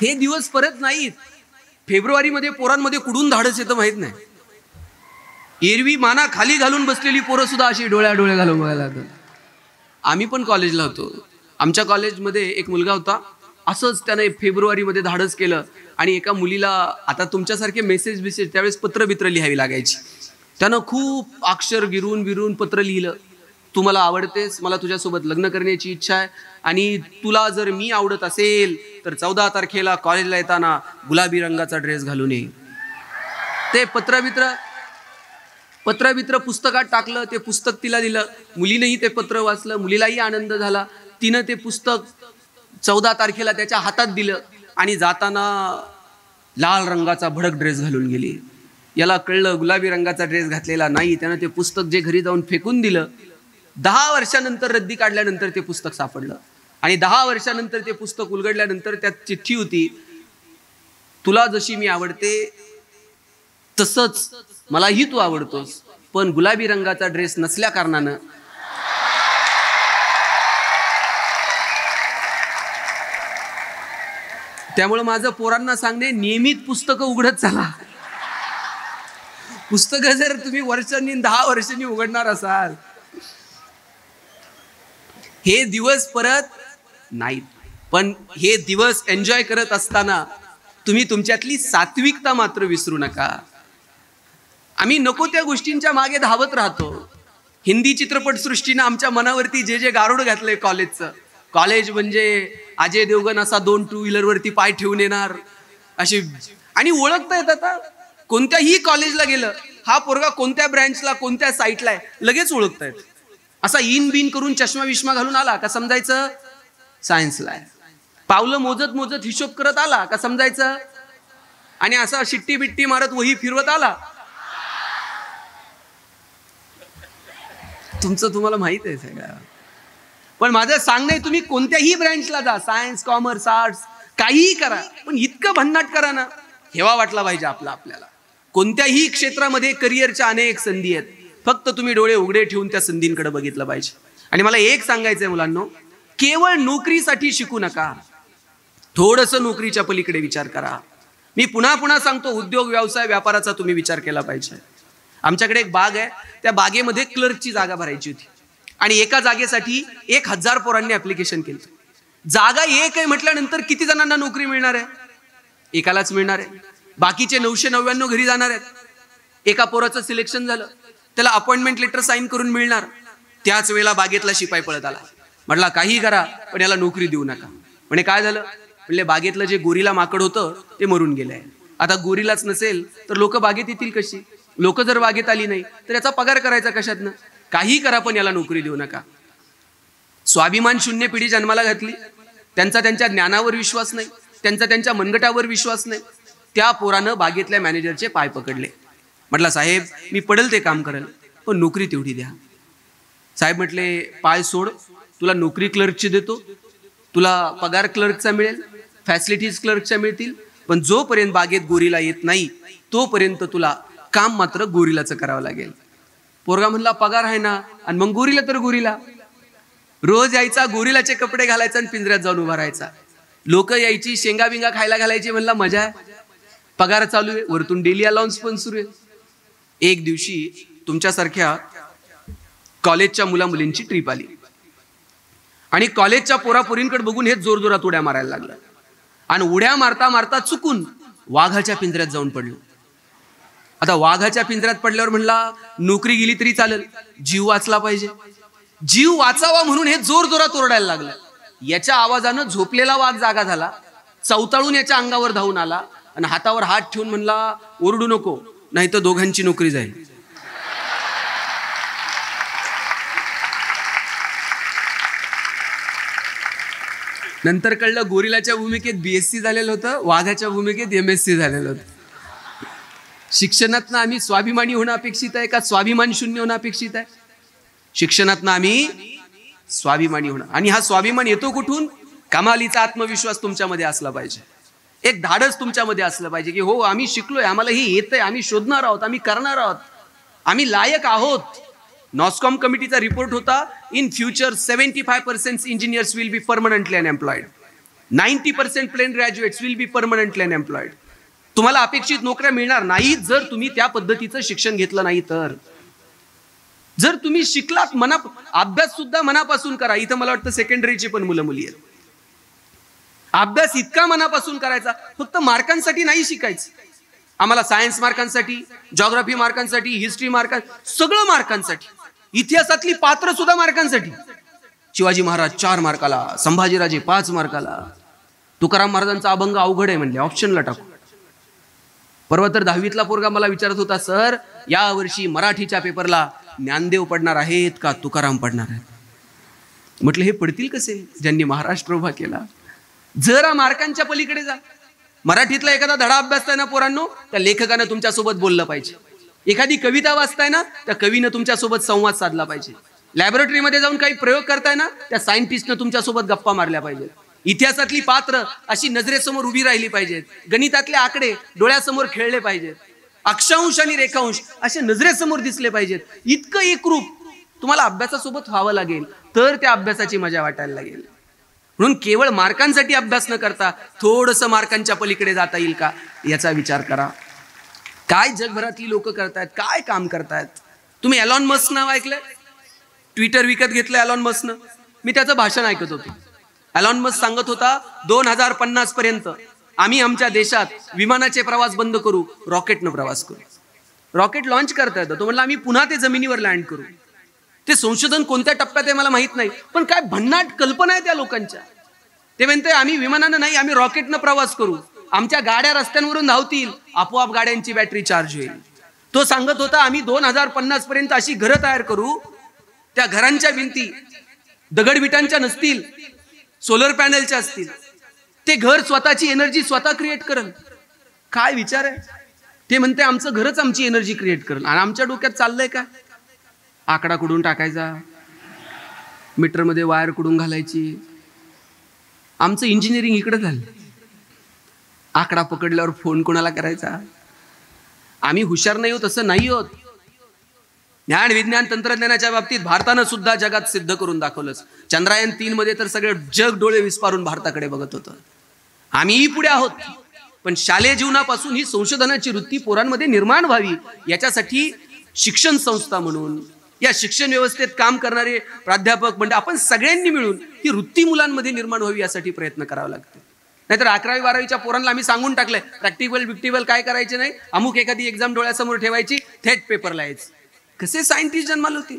[SPEAKER 1] हे दिवस परत नाहीत. फेब्रुवारीमध्ये पोरांमध्ये कुठून धाडस येतं माहित नाही. एरवी माना खाली घालून बसलेली पोरं सुद्धा अशी डोळ्या घालून बघायला लागतात. आम्ही पण कॉलेजला होतो. आमच्या कॉलेजमध्ये एक मुलगा होता, असंच त्याने फेब्रुवारीमध्ये धाडस केलं आणि एका मुलीला, आता तुमच्यासारखे मेसेज त्यावेळेस पत्रबित्र लिहावी लागायची, त्यानं खूप अक्षर गिरून पत्र लिहिलं. तू मला आवडतेस, मला तुझ्यासोबत लग्न करण्याची इच्छा आहे आणि तुला जर मी आवडत असेल तर 14 तारखेला कॉलेजला येताना गुलाबी रंगाचा ड्रेस घालून ये. ते पत्रबित्र पुस्तकात टाकलं. ते पुस्तक तिला दिलं. मुलीनेही ते पत्र वाचलं. मुलीलाही आनंद झाला. तिनं ते पुस्तक 14 तारखेला त्याच्या हातात दिलं आणि जाताना लाल रंगाचा भडक ड्रेस घालून गेली. याला कळलं गुलाबी रंगाचा ड्रेस घातलेला नाही. त्यानं ते पुस्तक जे घरी जाऊन फेकून दिलं. 10 वर्षानंतर रद्दी काढल्यानंतर ते पुस्तक सापडलं आणि 10 वर्षानंतर ते पुस्तक उलगडल्यानंतर त्यात चिठ्ठी होती, तुला जशी मी आवडते तसंच मलाही तू आवडतोस, पण गुलाबी रंगाचा ड्रेस नसल्या कारणानं त्यामुळे माझं पोरांना सांगणे, नियमित पुस्तकं उघडत चला. पुस्तकं जर तुम्ही वर्षांनी 10 वर्षांनी उघडणार असाल, हे दिवस परत नाहीत. पण हे दिवस एन्जॉय करत असताना तुम्ही तुमच्यातली सात्विकता मात्र विसरू नका. आम्ही नको त्या गोष्टींच्या मागे धावत राहतो. हिंदी चित्रपटसृष्टीनं आमच्या मनावरती जे गारुड घातलंय कॉलेजचं. कॉलेज म्हणजे अजय देवगण असा 2 टू व्हीलरवरती पाय ठेवून येणार अशी, आणि ओळखता येत. आता कोणत्याही कॉलेजला गेलं, हा पोरगा कोणत्या ब्रँचला कोणत्या साईटला आहे लगेच ओळखता येत. असा इन बिन करून चष्मा विष्मा घालून आला का समजायचं सायन्सला आहे. पावलं मोजत हिशोब करत आला का समजायचं, आणि असा शिट्टी बिट्टी मारत वही फिरवत आला, तुमचं तुम्हाला माहित आहे सगळं. पण माझं सांगणं, तुम्ही कोणत्याही ब्रँचला जा, सायन्स कॉमर्स आर्ट्स काहीही करा, पण इतकं भन्नाट करा ना, हेवा वाटला पाहिजे आपल्याला. कोणत्याही क्षेत्रामध्ये करिअरच्या अनेक संधी आहेत, फक्त तुम्ही डोळे उघडे ठेवून त्या संधींकडे बघितलं पाहिजे. आणि मला एक सांगायचंय मुलांनो, केवळ नोकरीसाठी शिकू नका, थोडंसं नोकरीच्या पलीकडे विचार करा. मी पुन्हा सांगतो, उद्योग व्यवसाय व्यापाराचा तुम्ही विचार केला पाहिजे. आमच्याकडे एक बाग आहे, त्या बागेमध्ये क्लर्कची जागा भरायची होती आणि एका जागेसाठी 1000 पोरांनी ऍप्लिकेशन केलं. जागा एक आहे म्हटल्यानंतर किती जणांना नोकरी मिळणार आहे? एकालाच मिळणार आहे. बाकीचे 999 घरी जाणार आहेत. एका पोराचं सिलेक्शन झालं, त्याला अपॉइंटमेंट लेटर साईन करून मिळणार. त्याच वेळेला बागेतला शिपाई पळत आला, म्हटला काही करा पण याला नोकरी देऊ नका. म्हणे काय झालं? म्हणले बागेतलं जे गोरीला माकड होतं ते मरून गेलंय. आता गोरीलाच नसेल तर लोक बागेत येतील कशी? लोक जर बागेत आली नाही तर याचा पगार करायचा कशातनं? काही करा पण याला नोकरी देऊ नका. स्वाभिमान शून्य पिढी जन्माला घातली. त्यांचा त्यांच्या ज्ञानावर विश्वास नाही, त्यांचा त्यांच्या मनगटावर विश्वास नाही. त्या पोरानं बागेतल्या मॅनेजरचे पाय पकडले. म्हटलं साहेब मी पडेल ते काम करेल पण नोकरी तेवढी द्या. साहेब म्हटले पाय सोड, तुला नोकरी क्लर्कची देतो, तुला पगार क्लर्कचा मिळेल, फॅसिलिटीज क्लर्कच्या मिळतील, पण जोपर्यंत बागेत गोरीला येत नाही तोपर्यंत तुला काम मात्र गोरीलाचं करावं लागेल. पोरगा म्हणला पगार आहे ना, आणि मग गोरीला तर गोरीला. रोज यायचा, गोरीलाचे कपडे घालायचा आणि पिंजऱ्यात जाऊन उभा राहायचा. लोक यायची, शेंगा बिंगा खायला घालायची. म्हणला मजा आहे, पगार चालू आहे, वरतून डेली अलाउन्स पण सुरू आहे. एक दिवशी तुमच्यासारख्या कॉलेजच्या मुला मुलींची ट्रिप आली आणि कॉलेजच्या पोरापोरींकडे बघून हे जोरजोरात उड्या मारायला लागलं आणि उड्या मारता मारता चुकून वाघाच्या पिंजऱ्यात जाऊन पडलो. आता वाघाच्या पिंजऱ्यात पडल्यावर म्हणला नोकरी गेली तरी चालेल, जीव वाचला पाहिजे. जीव वाचावा म्हणून हे जोरजोरात ओरडायला लागलं. याच्या आवाजानं झोपलेला वाघ जागा झाला, चवताळून याच्या अंगावर धावून आला आणि हातावर हात ठेवून म्हणला ओरडू नको नाही तर दोघांची नोकरी जाईल. नंतर कळलं गोरिलाच्या भूमिकेत BSc झालेलं होतं, वाघाच्या भूमिकेत MSc झालेलं होतं. शिक्षणातनं आम्ही स्वाभिमानी होणं अपेक्षित आहे का स्वाभिमान शून्य होणं अपेक्षित आहे? शिक्षणातनं आम्ही स्वाभिमानी होणं. आणि हा स्वाभिमान येतो कुठून? कमालीचा आत्मविश्वास तुमच्यामध्ये असला पाहिजे, एक धाडस तुमच्यामध्ये असलं पाहिजे की हो आम्ही शिकलोय, आम्हाला हे येतंय, आम्ही शोधणार आहोत, आम्ही करणार आहोत, आम्ही लायक आहोत. नॉस्कॉम कमिटीचा रिपोर्ट होता, in future 75% engineers will be permanently unemployed, 90% plain graduates will be permanently unemployed. तुम्हाला अपेक्षित नोकऱ्या मिळणार नाहीत जर तुम्ही त्या पद्धतीचं शिक्षण घेतलं नाही तर. जर तुम्ही शिकलात, अभ्यास सुद्धा मनापासून करा. इथं मला वाटतं सेकंडरीची पण मुलं मुली आहेत. अभ्यास इतका मनापासून करायचा, फक्त मार्कांसाठी नाही शिकायचं. आम्हाला सायन्स मार्कांसाठी, जॉग्राफी मार्कांसाठी, हिस्ट्री सगळं मार्कांसाठी, इतिहासातली पात्र सुद्धा मार्कांसाठी. शिवाजी महाराज 4 मार्काला, संभाजीराजे 5 मार्काला, तुकाराम महाराजांचा अभंग अवघड आहे म्हणले ऑप्शनला टाकू. परवा तर 10वीतला पोरगा मला विचारत होता, सर या वर्षी मराठीच्या पेपरला ज्ञानदेव पडणार आहेत का तुकाराम पडणार आहेत? म्हटलं हे पडतील कसे ज्यांनी महाराष्ट्र उभा केला. जरा मार्कांच्या पलीकडे जा. मराठीतला एखादा धडा अभ्यासताय ना पोरांनो, त्या लेखकानं तुमच्यासोबत बोललं पाहिजे. एखादी कविता वाचताय ना, त्या कवीनं तुमच्यासोबत संवाद साधला पाहिजे. लॅबोरेटरीमध्ये जाऊन काही प्रयोग करताय ना, त्या सायंटिस्टनं तुमच्यासोबत गप्पा मारल्या पाहिजेत. इतिहासातली पात्र अशी नजरेसमोर उभी राहिली पाहिजेत. गणितातले आकडे डोळ्यासमोर खेळले पाहिजेत. अक्षांश आणि रेखांश असे नजरेसमोर दिसले पाहिजेत. इतकं एकरूप तुम्हाला अभ्यासासोबत व्हावं लागेल तर त्या अभ्यासाची मजा वाटायला लागेल. म्हणून केवळ मार्कांसाठी अभ्यास न करता थोडंसं मार्कांच्या पलीकडे जाता येईल का याचा विचार करा. काय जगभरातली लोक करतायत, काय काम करतायत. तुम्ही एलॉन मस्क नाव ऐकलंय? ट्विटर विकत घेतलं एलॉन मस्कनं. मी त्याचं भाषण ऐकत होतो. एलॉन मस्क सांगत होता 2050 पर्यंत आम्ही आमच्या देशात विमानाचे प्रवास बंद करू, रॉकेटनं प्रवास करू. रॉकेट लॉन्च करता येतं. तो म्हणला आम्ही पुन्हा ते जमिनीवर लँड करू. ते संशोधन कोणत्या टप्प्यात आहे मला माहित नाही, पण काय भन्नाट कल्पना आहे त्या लोकांच्या. ते म्हणते आम्ही विमानानं नाही, आम्ही रॉकेटनं प्रवास करू, आमच्या गाड्या रस्त्यांवरून धावतील, आपोआप गाड्यांची बॅटरी चार्ज होईल. तो सांगत होता आम्ही 2050 पर्यंत अशी घरं तयार करू, त्या घरांच्या भिंती दगडविटांच्या नसतील, सोलर पॅनलच्या असतील. ते घर स्वतःची एनर्जी स्वतः क्रिएट करेल. काय विचार आहे. ते म्हणते आमचं घरच आमची एनर्जी क्रिएट करेल. आणि आमच्या डोक्यात चाललंय का आकडा कुठून टाकायचा, मीटरमध्ये वायर कुठून घालायची. आमचं इंजिनिअरिंग इकडे झालं. आकडा पकडल्यावर फोन कोणाला करायचा. आम्ही हुशार नाही होत असं नाही होत. ज्ञान विज्ञान तंत्रज्ञानाच्या बाबतीत भारतानं सुद्धा जगात सिद्ध करून दाखवलंच. चंद्रयान 3 मध्ये तर सगळे जग डोळे विस्पारून भारताकडे बघत होतं. आम्हीही पुढे आहोत, पण शालेय जीवनापासून ही संशोधनाची वृत्ती पोरांमध्ये निर्माण व्हावी याच्यासाठी शिक्षण संस्था म्हणून, या शिक्षण व्यवस्थेत काम करणारे प्राध्यापक म्हणजे आपण सगळ्यांनी मिळून ही वृत्ती मुलांमध्ये निर्माण व्हावी यासाठी प्रयत्न करावे लागते. नाहीतर 11वी 12वीच्या पोरांना आम्ही सांगून टाकलंय प्रॅक्टिकल काय करायचे नाही, अमुक एखादी एक्झाम डोळ्यासमोर ठेवायची, थेट पेपरला यायचं. कसे सायंटिस्ट जन्माला होते.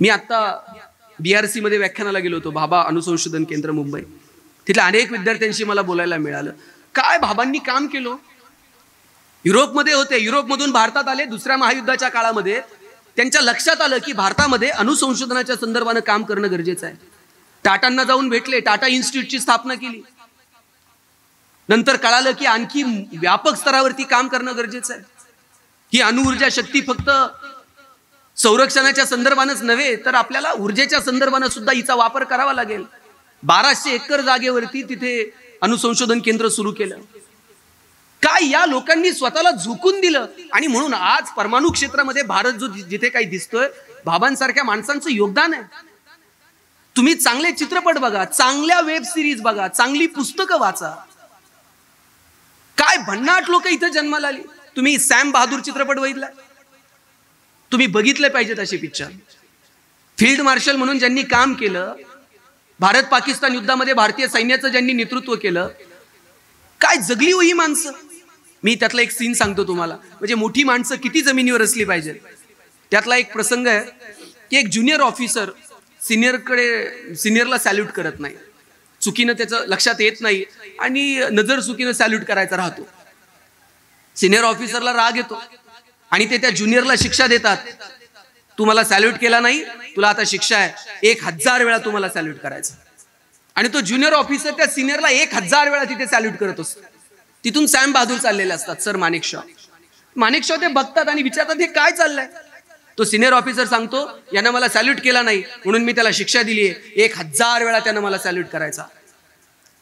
[SPEAKER 1] मी आता BRC मध्ये व्याख्यानाला गेलो होतो, भाभा अणुसंशोधन केंद्र मुंबई. तिथल्या अनेक विद्यार्थ्यांशी मला बोलायला मिळालं. काय भाभांनी काम केलं. युरोपमध्ये होते, युरोपमधून भारतात आले. दुसऱ्या महायुद्धाच्या काळामध्ये त्यांच्या लक्षात आलं की भारतामध्ये अणुसंशोधनाच्या संदर्भानं काम करणं गरजेचं आहे. टाटांना जाऊन भेटले, टाटा इन्स्टिट्यूटची स्थापना केली. नंतर कळालं की आणखी व्यापक स्तरावरती काम करणं गरजेचं आहे. ही अणुऊर्जा शक्ती फक्त संरक्षणाच्या संदर्भानंच नव्हे तर आपल्याला ऊर्जेच्या संदर्भानं सुद्धा हिचा वापर करावा लागेल. 1200 एकर जागेवरती तिथे अणुसंशोधन केंद्र सुरू केलं. काय या लोकांनी स्वतःला झुकून दिलं. आणि म्हणून आज परमाणु क्षेत्रामध्ये भारत जो जिथे काही दिसतोय, भाभांसारख्या माणसांचं योगदान आहे. तुम्ही चांगले चित्रपट बघा, चांगल्या वेब सिरीज बघा, चांगली पुस्तकं वाचा. काय भन्नाट लोक इथं जन्माला आली. तुम्ही सॅम बहादूर चित्रपट बघितला, तुम्ही बघितले पाहिजेत असे पिक्चर. फील्ड मार्शल म्हणून ज्यांनी काम केलं, भारत पाकिस्तान युद्धामध्ये भारतीय सैन्याचं ज्यांनी नेतृत्व केलं, काय जगली हो ही माणसं. मी त्यातला एक सीन सांगतो तुम्हाला, म्हणजे मोठी माणसं किती जमिनीवर असली पाहिजेत. त्यातला एक प्रसंग आहे की एक ज्युनियर ऑफिसर सिनियरला सॅल्यूट करत नाही. चुकीनं त्याचं लक्षात येत नाही आणि नजर चुकीनं सॅल्यूट करायचा राहतो. सिनियर ऑफिसरला राग येतो आणि ते त्या ज्युनियरला शिक्षा देतात. तू मला सॅल्यूट केला नाही, तुला आता शिक्षा आहे, 1000 वेळा तुम्हाला सॅल्यूट करायचं. आणि तो ज्युनियर ऑफिसर त्या सिनियरला 1000 वेळा तिथे सॅल्यूट करत असतो. तिथून सॅम बहादूर चाललेले असतात, सर मानेकशॉ ते बघतात आणि विचारतात हे काय चाललंय. तो सिनियर ऑफिसर सांगतो, यानं मला सॅल्यूट केला नाही म्हणून मी त्याला शिक्षा दिली आहे, 1000 वेळा त्यानं मला सॅल्यूट करायचा.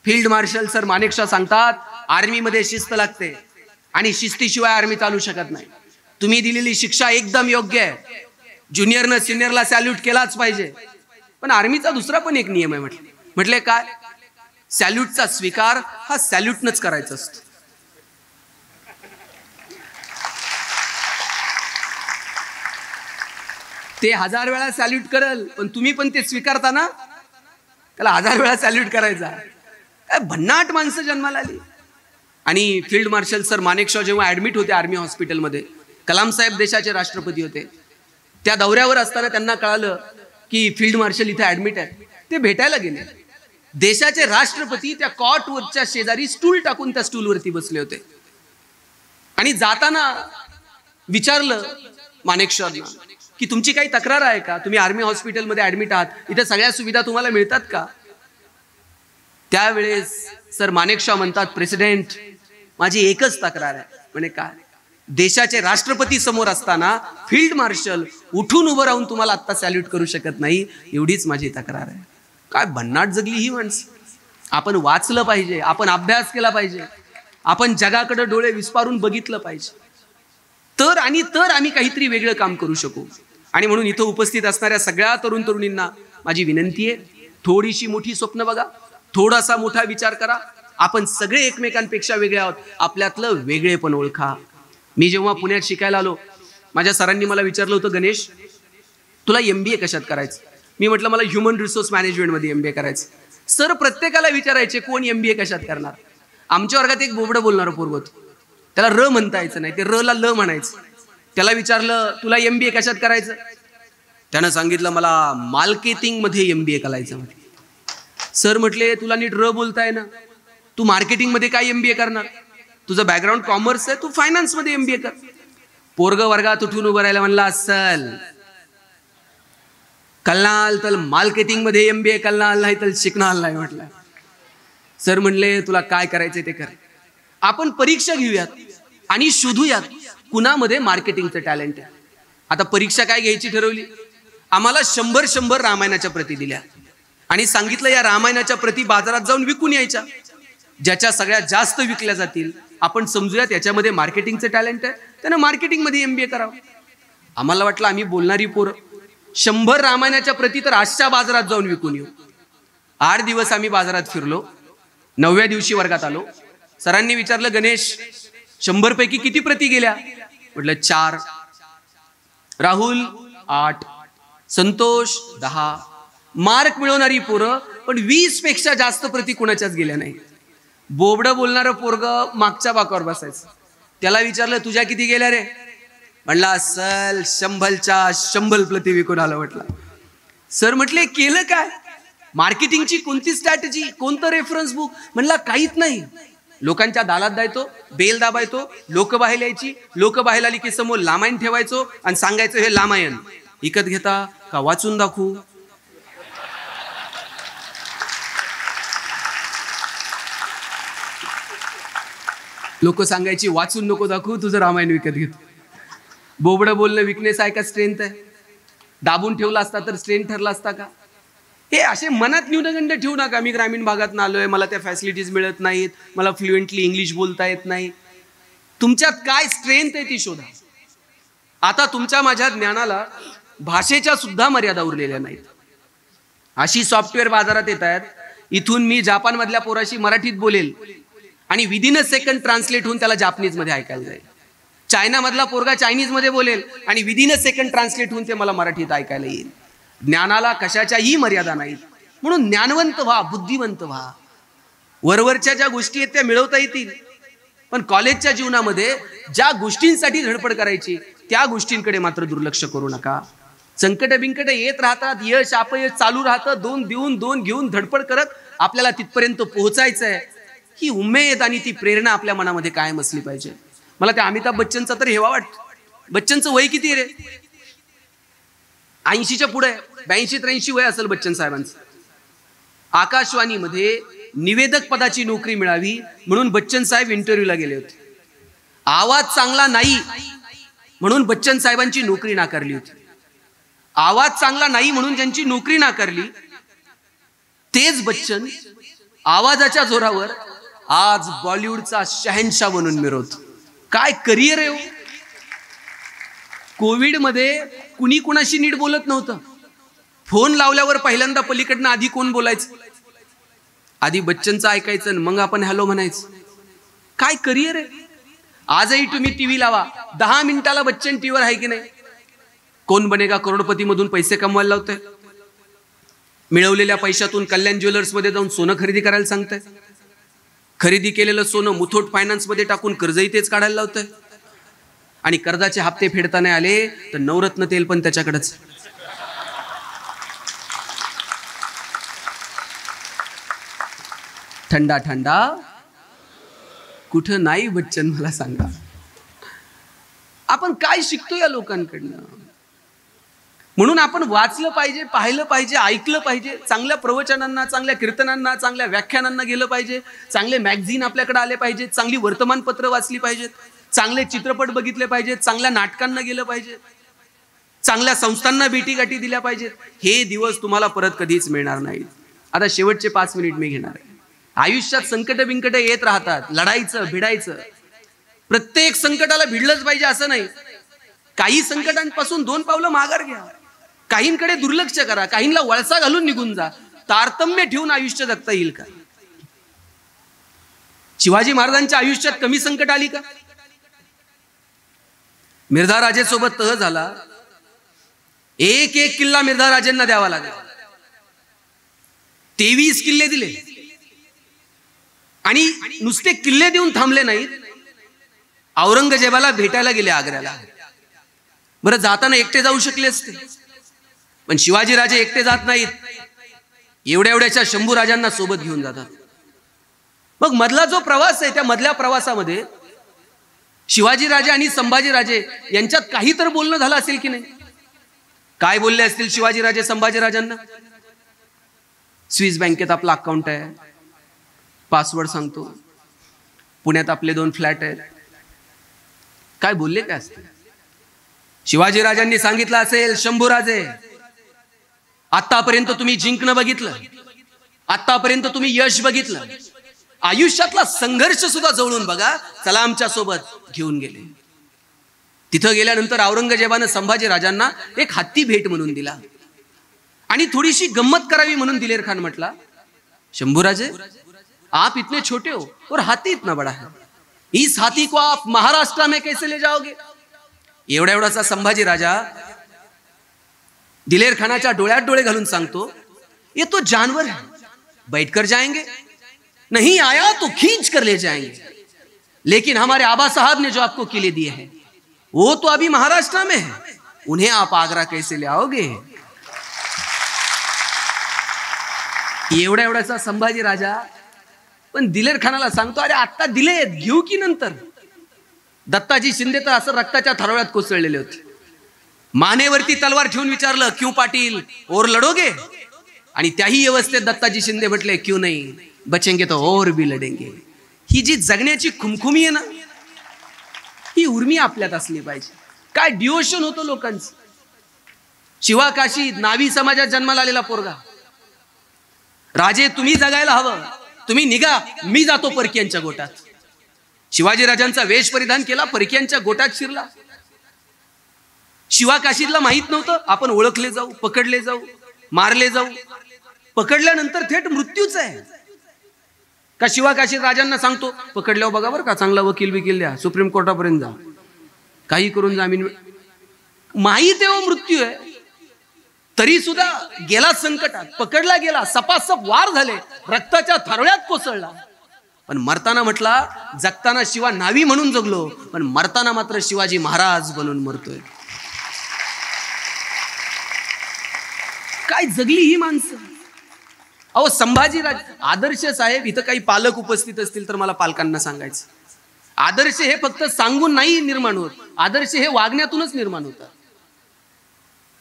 [SPEAKER 1] फील्ड मार्शल सर मानेकशॉ सांगतात, आर्मीमध्ये शिस्त लागते आणि शिस्तीशिवाय आर्मी चालू शकत नाही. तुम्ही दिलेली शिक्षा एकदम योग्य आहे. ज्युनियरनं सिनियरला सॅल्यूट केलाच पाहिजे. पण आर्मीचा दुसरा पण एक नियम आहे. म्हटले काय, सॅल्यूटचा स्वीकार हा सॅल्यूटनच करायचा असतो. ते 1000 वेळा सॅल्यूट करल, पण तुम्ही पण ते स्वीकारताना त्याला 1000 वेळा सॅल्यूट करायचा. काय भन्नाट माणसं जन्माला आली. आणि फील्ड मार्शल सर मानेकशॉ जेव्हा ऍडमिट होते आर्मी हॉस्पिटलमध्ये, कलाम साहेब देशाचे राष्ट्रपती होते, त्या दौऱ्यावर असताना त्यांना कळालं की फील्ड मार्शल इथे ऍडमिट आहे. ते भेटायला गेले. देशाचे राष्ट्रपती त्या कॉटवरच्या शेजारी स्टूल टाकून त्या स्टूलवरती बसले होते. आणि जाताना विचारलं मानेकशॉंना की तुमची काही तक्रार आहे का, तुम्ही आर्मी हॉस्पिटलमध्ये ऍडमिट आहात, इथे सगळ्या सुविधा तुम्हाला मिळतात का. त्यावेळेस सर मानेकशॉ म्हणतात, प्रेसिडेंट माझी एकच तक्रार आहे. म्हणे काय. देशाचे राष्ट्रपती समोर असताना फील्ड मार्शल उठून उभं राहून तुम्हाला आता सॅल्यूट करू शकत नाही, एवढीच माझी तक्रार आहे. काय भन्नाट जगली ही माणसं. आपण वाचलं पाहिजे, आपण अभ्यास केला पाहिजे, आपण जगाकडे डोळे विस्पारून बघितलं पाहिजे, तर आम्ही काहीतरी वेगळं काम करू शकू. आणि म्हणून इथं उपस्थित असणाऱ्या सगळ्या तरुण तरुणींना माझी विनंती आहे, थोडीशी मोठी स्वप्न बघा, थोडासा मोठा विचार करा. आपण सगळे एकमेकांपेक्षा वेगळे आहोत, आपल्यातलं वेगळेपण ओळखा. मी जेव्हा पुण्यात शिकायला आलो, माझ्या सरांनी मला विचारलं होतं, गणेश तुला MBA कशात करायचं. मी म्हटलं मला ह्युमन रिसोर्स मॅनेजमेंटमध्ये MBA करायचं. सर प्रत्येकाला विचारायचे कोण MBA कशात करणार. आमच्या वर्गात एक बोबडं बोलणारं पोरग होतं, त्याला र म्हणता यायचं नाही, ते र ला ल म्हणायचं. त्याला विचारलं तुला MBA कशात करायचं. त्यानं सांगितलं मला मार्केटिंगमध्ये MBA करायचं. सर म्हटले तुला नीट र बोलताय ना, तू मार्केटिंगमध्ये काय MBA करणार, तुझं बॅकग्राऊंड कॉमर्स आहे, तू फायनान्समध्ये MBA कर. पोरग वर्गात उठून उभं राहिला, म्हणला असल कल्लाल तर मार्केटिंगमध्ये MBA कल्लाल नाही तर शिकणार नाही. म्हटलं सर म्हणले तुला काय करायचंय ते कर. आपण परीक्षा घेऊयात आणि शोधूयात कुणामध्ये मार्केटिंगचं टॅलेंट आहे. आता परीक्षा काय घ्यायची ठरवली, आम्हाला 100 रामायणाच्या प्रती दिल्या आणि सांगितलं या रामायणाच्या प्रती बाजारात जाऊन विकून यायच्या. ज्याच्या सगळ्यात जास्त विकल्या जातील आपण समजूयात याच्यामध्ये मार्केटिंगचं टॅलेंट आहे, त्यानं मार्केटिंगमध्ये MBA करावं. आम्हाला वाटलं आम्ही बोलणारी पोरं 100 रामायणाच्या प्रती तर आजच्या बाजारात जाऊन विकून येऊ. 8 दिवस आम्ही बाजारात फिरलो. 9व्या दिवशी वर्गात आलो. सरांनी विचारलं, गणेश 100 पैकी किती प्रती गेल्या. म्हटलं 4. राहुल 8, संतोष 10. मार्क मिळवणारी पोरं पण 20 पेक्षा जास्त प्रति कुणाच्याच गेल्या नाही. बोबडं बोलणारं पोरग मागच्या बाकावर बसायचं. त्याला विचारलं तुझ्या किती गेल्या रे? म्हणला असल 100च्या 100 प्रति विकून आलं. म्हटलं सर म्हटले केलं काय? मार्केटिंगची कोणती स्ट्रॅटेजी, कोणतं रेफरन्स बुक? म्हणला काहीच नाही. लोकांच्या दालात द्यायचो, बेल दाबायचो, लोक बाहेर यायची, लोक बाहेर आली की समोर लामायण ठेवायचो आणि सांगायचं हे लामायण विकत घेता का वाचून दाखवू? लोक सांगायची वाचून नको दाखवू, तुझं रामायण विकत घेतो. बोबडं बोलणं विकनेस आहे का स्ट्रेंथ आहे? दाबून ठेवला असता तर स्ट्रेंथ ठरला असता का? हे असे मनात न्यूनगंड ठेवू नका. मी ग्रामीण भागात आलोय, मला त्या फॅसिलिटीज मिळत नाहीत, मला फ्लुएंटली इंग्लिश बोलता येत नाही. तुमच्यात काय स्ट्रेंथ आहे ती शोधा. आता तुमच्या माझ्या ज्ञानाला भाषेच्या सुद्धा मर्यादा उरलेल्या नाहीत. अशी सॉफ्टवेअर बाजारात येत आहेत, इथून मी जापान मधल्या पोराशी मराठीत बोलेल आणि विदिन अ सेकंड ट्रान्सलेट होऊन त्याला जापनीज मध्ये ऐकायला जाईल. चायना मधला पोरगा चायनीज मध्ये बोलेल आणि विदिन अ सेकंड ट्रान्सलेट होऊन ते मला मराठीत ऐकायला येईल. ज्ञानाला कशाच्याही मर्यादा नाहीत. म्हणून ज्ञानवंत व्हा, बुद्धिवंत व्हा. वरवरच्या ज्या गोष्टी आहेत त्या मिळवता येतील, पण कॉलेजच्या जीवनामध्ये ज्या गोष्टींसाठी धडपड करायची त्या गोष्टींकडे मात्र दुर्लक्ष करू नका. संकट बिंकट येत राहतात, यश अपयश चालू राहतं. 2 देऊन 2 घेऊन धडपड करत आपल्याला तिथपर्यंत पोहोचायचं आहे. ही उमेद आणि ती प्रेरणा आपल्या मनामध्ये कायम असली पाहिजे. मला त्या अमिताभ बच्चनचा तर हेवा वाटतं. बच्चनचं वय किती रे? 80च्या पुढे, 82-83 वय असेल बच्चन साहेबांचं. आकाशवाणीमध्ये निवेदक पदाची नोकरी मिळावी म्हणून बच्चन साहेब इंटरव्ह्यूला गेले होते. आवाज चांगला नाही म्हणून बच्चन साहेबांची नोकरी नाकारली होती. आवाज चांगला नाही म्हणून ज्यांची नोकरी नाकारली तेच बच्चन आवाजाच्या जोरावर आज बॉलिवूडचा शहनशाह बनून मिरवतो. काय करिअर आहे हो. कोविड मध्ये कुणी कुणाशी नीट बोलत नव्हतं. फोन लावल्यावर पहिल्यांदा पलीकडनं आधी कोण बोलायचं? आधी बच्चनचं ऐकायचं मग आपण हॅलो म्हणायचं. काय करिअर आहे. आजही तुम्ही टीव्ही लावा, 10 मिनिटाला बच्चन टीव्हीवर आहे की नाही? कोण बनेगा करोडपती मधून पैसे कमवायला लावतंय. मिळवलेल्या पैशातून कल्याण ज्वेलर्स मध्ये जाऊन सोनं खरेदी करायला सांगताय. खरेदी केलेलं सोनं मुथूट फायनान्स मध्ये टाकून कर्जही तेच काढायला लावतंय. आणि कर्जाचे हप्ते फेडता नाही आले तर नवरत्न तेल पण त्याच्याकडेच. थंडा थंडा कुठं नाही बच्चन, मला सांगा. आपण काय शिकतो या लोकांकडनं? म्हणून आपण वाचलं पाहिजे, पाहिलं पाहिजे, ऐकलं पाहिजे. चांगल्या प्रवचनांना, चांगल्या कीर्तनांना, चांगल्या व्याख्यानांना गेलं पाहिजे. चांगले मॅगझिन आपल्याकडे आले पाहिजेत. चांगली वर्तमानपत्र वाचली पाहिजेत. चांगले चित्रपट बघितले पाहिजेत. चांगल्या नाटकांना गेलं पाहिजे. चांगल्या संस्थांना भेटीगाठी दिल्या पाहिजेत. हे दिवस तुम्हाला परत कधीच मिळणार नाहीत. आता शेवटचे 5 मिनिट मी घेणार आहे. आयुष्यात संकट बिंकट येत राहतात. लढायचं, भिडायचं. प्रत्येक संकटाला भिडलंच पाहिजे असं नाही. काही संकटांपासून 2 पावलं माघार घ्या. काहींकडे दुर्लक्ष करा, काहींना वळसा घालून निघून जा. तारतम्य ठेवून आयुष्य जगता येईल का? शिवाजी महाराजांच्या आयुष्यात कमी संकट आली का? मिर्झा राजेसोबत तह झाला. एक किल्ला मिर्झा राजेंना द्यावा लागला. 23 किल्ले दिले आणि नुसते किल्ले देऊन थांबले नाहीत. औरंगजेबाला भेटायला गेले आग्र्याला. बरं, जाताना एकटे जाऊ शकले असते, पण शिवाजी राजे एकटे जात नाहीत. एवढ्याच्या शंभू राजांना सोबत घेऊन जातात. मग मधला जो प्रवास आहे त्या मधल्या प्रवासामध्ये शिवाजी राजे आणि संभाजी राजे यांच्यात काही तर बोलणं झालं असेल की नाही? काय बोलले असतील शिवाजी राजे संभाजी राजांना? स्विस बँकेत आपला अकाउंट आहे, पासवर्ड सांगतो, पुण्यात आपले 2 फ्लॅट आहेत. काय बोलले काय असतील? शिवाजी राजांनी सांगितलं असेल, शंभूराजे आतापर्यंत तुम्ही जिंकणं बघितलं, आतापर्यंत तुम्ही यश बघितलं, आयुष्यातला संघर्ष सुद्धा जवळून बघा, चला आमच्या सोबत घेऊन गेले. तिथं गेल्यानंतर औरंगजेबानं संभाजी राजांना एक हत्ती भेट म्हणून दिला आणि थोडीशी गंमत करावी म्हणून दिलेर खान म्हटला, शंभूराजे आप इतने छोटे हो और हाथी इतना बड़ा है, इस हाथी को आप महाराष्ट्र में कैसे ले जाओगे? एवढा एवढाचा संभाजी राजा दिलेर खानाच्या डोळ्यात डोळे घालून सांगतो, ये तो जानवर है, बैठकर जाएंगे, नहीं आया तो खींच कर ले जाएंगे, लेकिन हमारे आबा साहब ने जो आपको किले दिए हैं वो तो अभी महाराष्ट्र में है, उन्हें आप आगरा कैसे ले आओगे? एवढा एवढाचा संभाजी राजा पण दिलेर खानाला सांगतो, अरे आता दिले घेऊ की नंतर? दत्ताजी शिंदे तर असं रक्ताच्या थरोळ्यात कोसळलेले होते. मानेवरती तलवार ठेवून विचारलं, क्यों पाटील और लढोगे? आणि त्याही अवस्थेत दत्ताजी शिंदे म्हटले, क्यों नहीं, बचेंगे तो और भी लढेंगे. ही जी जगण्याची खुमखुमी आहे ना, ही उर्मी आपल्यात असली पाहिजे. काय डिओशन होतं लोकांचं. शिवाकाशी नावी समाजात जन्माला आलेला पोरगा, राजे तुम्ही जगायला हवं, तुम्ही निघा, मी जातो परकीयांच्या गोटात. शिवाजी राजांचा वेश परिधान केला, परकीयांच्या गोटात शिरला. शिवाकाशीला माहित नव्हतं आपण ओळखले जाऊ, पकडले जाऊ, मारले जाऊ. पकडल्यानंतर थेट मृत्यूच आहे का? शिवाकाशी राजांना सांगतो, पकडल्यावर बघा बरं का, चांगला वकील बिकील द्या, सुप्रीम कोर्टापर्यंत जा, काही करून जामीन. माहित आहे मृत्यू आहे, तरी सुद्धा गेला संकटात, पकडला गेला, सपासप वार झाले, रक्ताच्या थारोळ्यात कोसळला. पण मरताना म्हटला, जगताना शिवा नावी म्हणून जगलो, पण मरताना मात्र शिवाजी महाराज बनून मरतोय. काय जगली ही माणसं. अहो संभाजीराज आदर्श साहेब, इथं काही पालक उपस्थित असतील तर मला पालकांना सांगायचं, आदर्श हे फक्त सांगून नाही निर्माण होत, आदर्श हे वागण्यातूनच निर्माण होतात.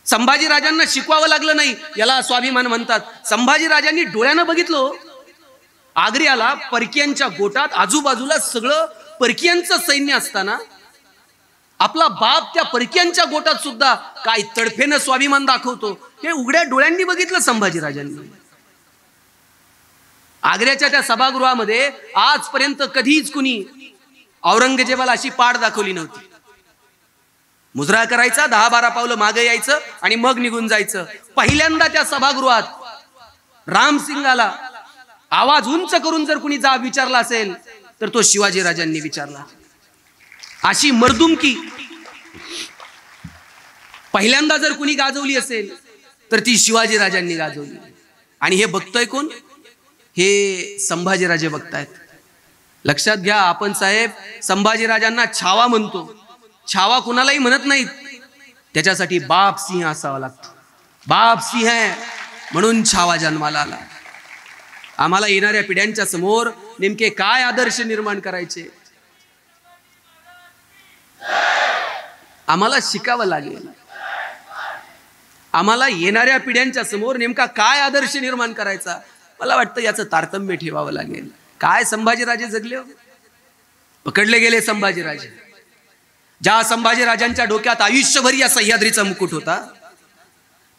[SPEAKER 1] संभाजी राजांना शिकवावं लागलं नाही, याला स्वाभिमान म्हणतात. संभाजी राजांनी डोळ्यानं बघितलं, आग्र्याला परकीयांच्या गोटात आजूबाजूला सगळं परकीयांचं सैन्य असताना आपला बाप त्या परकीयांच्या गोटात सुद्धा काय तडफेनं स्वाभिमान दाखवतो, हे उघड्या डोळ्यांनी बघितलं संभाजी राजांनी. आग्र्याच्या त्या सभागृहामध्ये आजपर्यंत कधीच कुणी औरंगजेबाला अशी पाठ दाखवली नव्हती. मुजरा करायचा, 10-12 पावलं मागे यायचं आणि मग निघून जायचं. पहिल्यांदा त्या सभागृहात रामसिंगाला आवाज उंच करून जर कुणी जाब विचारला असेल तर तो शिवाजी राजांनी विचारला. अशी मर्दुमकी पहिल्यांदा जर कुणी गाजवली असेल तर ती शिवाजी राजांनी गाजवली. आणि हे बघतोय कोण? हे संभाजीराजे बघतायत. लक्षात घ्या, आपण साहेब संभाजीराजांना छावा म्हणतो, छावा कुणालाही म्हणत नाहीत. त्याच्यासाठी बाप सिंह असावा लागतो. बाप सिंह आहे म्हणून छावा जन्माला आला. आम्हाला येणाऱ्या पिढ्यांच्या समोर नेमके काय आदर्श निर्माण करायचे, आम्हाला शिकावं लागेल. आम्हाला येणाऱ्या पिढ्यांच्या समोर नेमका काय आदर्श निर्माण करायचा, मला वाटतं याचं तारतम्य ठेवावं लागेल. काय संभाजीराजे जगले, पकडले गेले संभाजीराजे. ज्या संभाजीराजांच्या डोक्यात आयुष्यभर या सह्याद्रीचा मुकुट होता,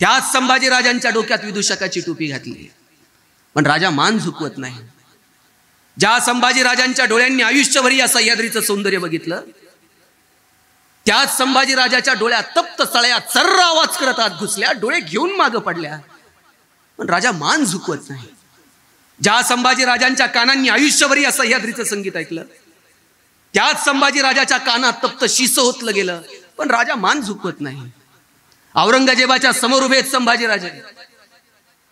[SPEAKER 1] त्याच संभाजीराजांच्या डोक्यात विदूषकाची टोपी घातली, पण राजा मान झुकवत नाही. ज्या संभाजीराजांच्या डोळ्यांनी आयुष्यभर या सह्याद्रीचं सौंदर्य बघितलं, त्याच संभाजीराजाच्या डोळ्यात तप्त सळया चर्र आवाज करत आत घुसल्या, डोळे घेऊन मागं पडल्या, पण राजा मान झुकवत नाही. ज्या संभाजीराजांच्या कानांनी आयुष्यभर या सह्याद्रीचं संगीत ऐकलं, त्याच संभाजीराजाच्या कानात तप्त शिस ओतलं गेलं, पण राजा मान झुकवत नाही. औरंगजेबाच्या समोर उभे संभाजीराजे,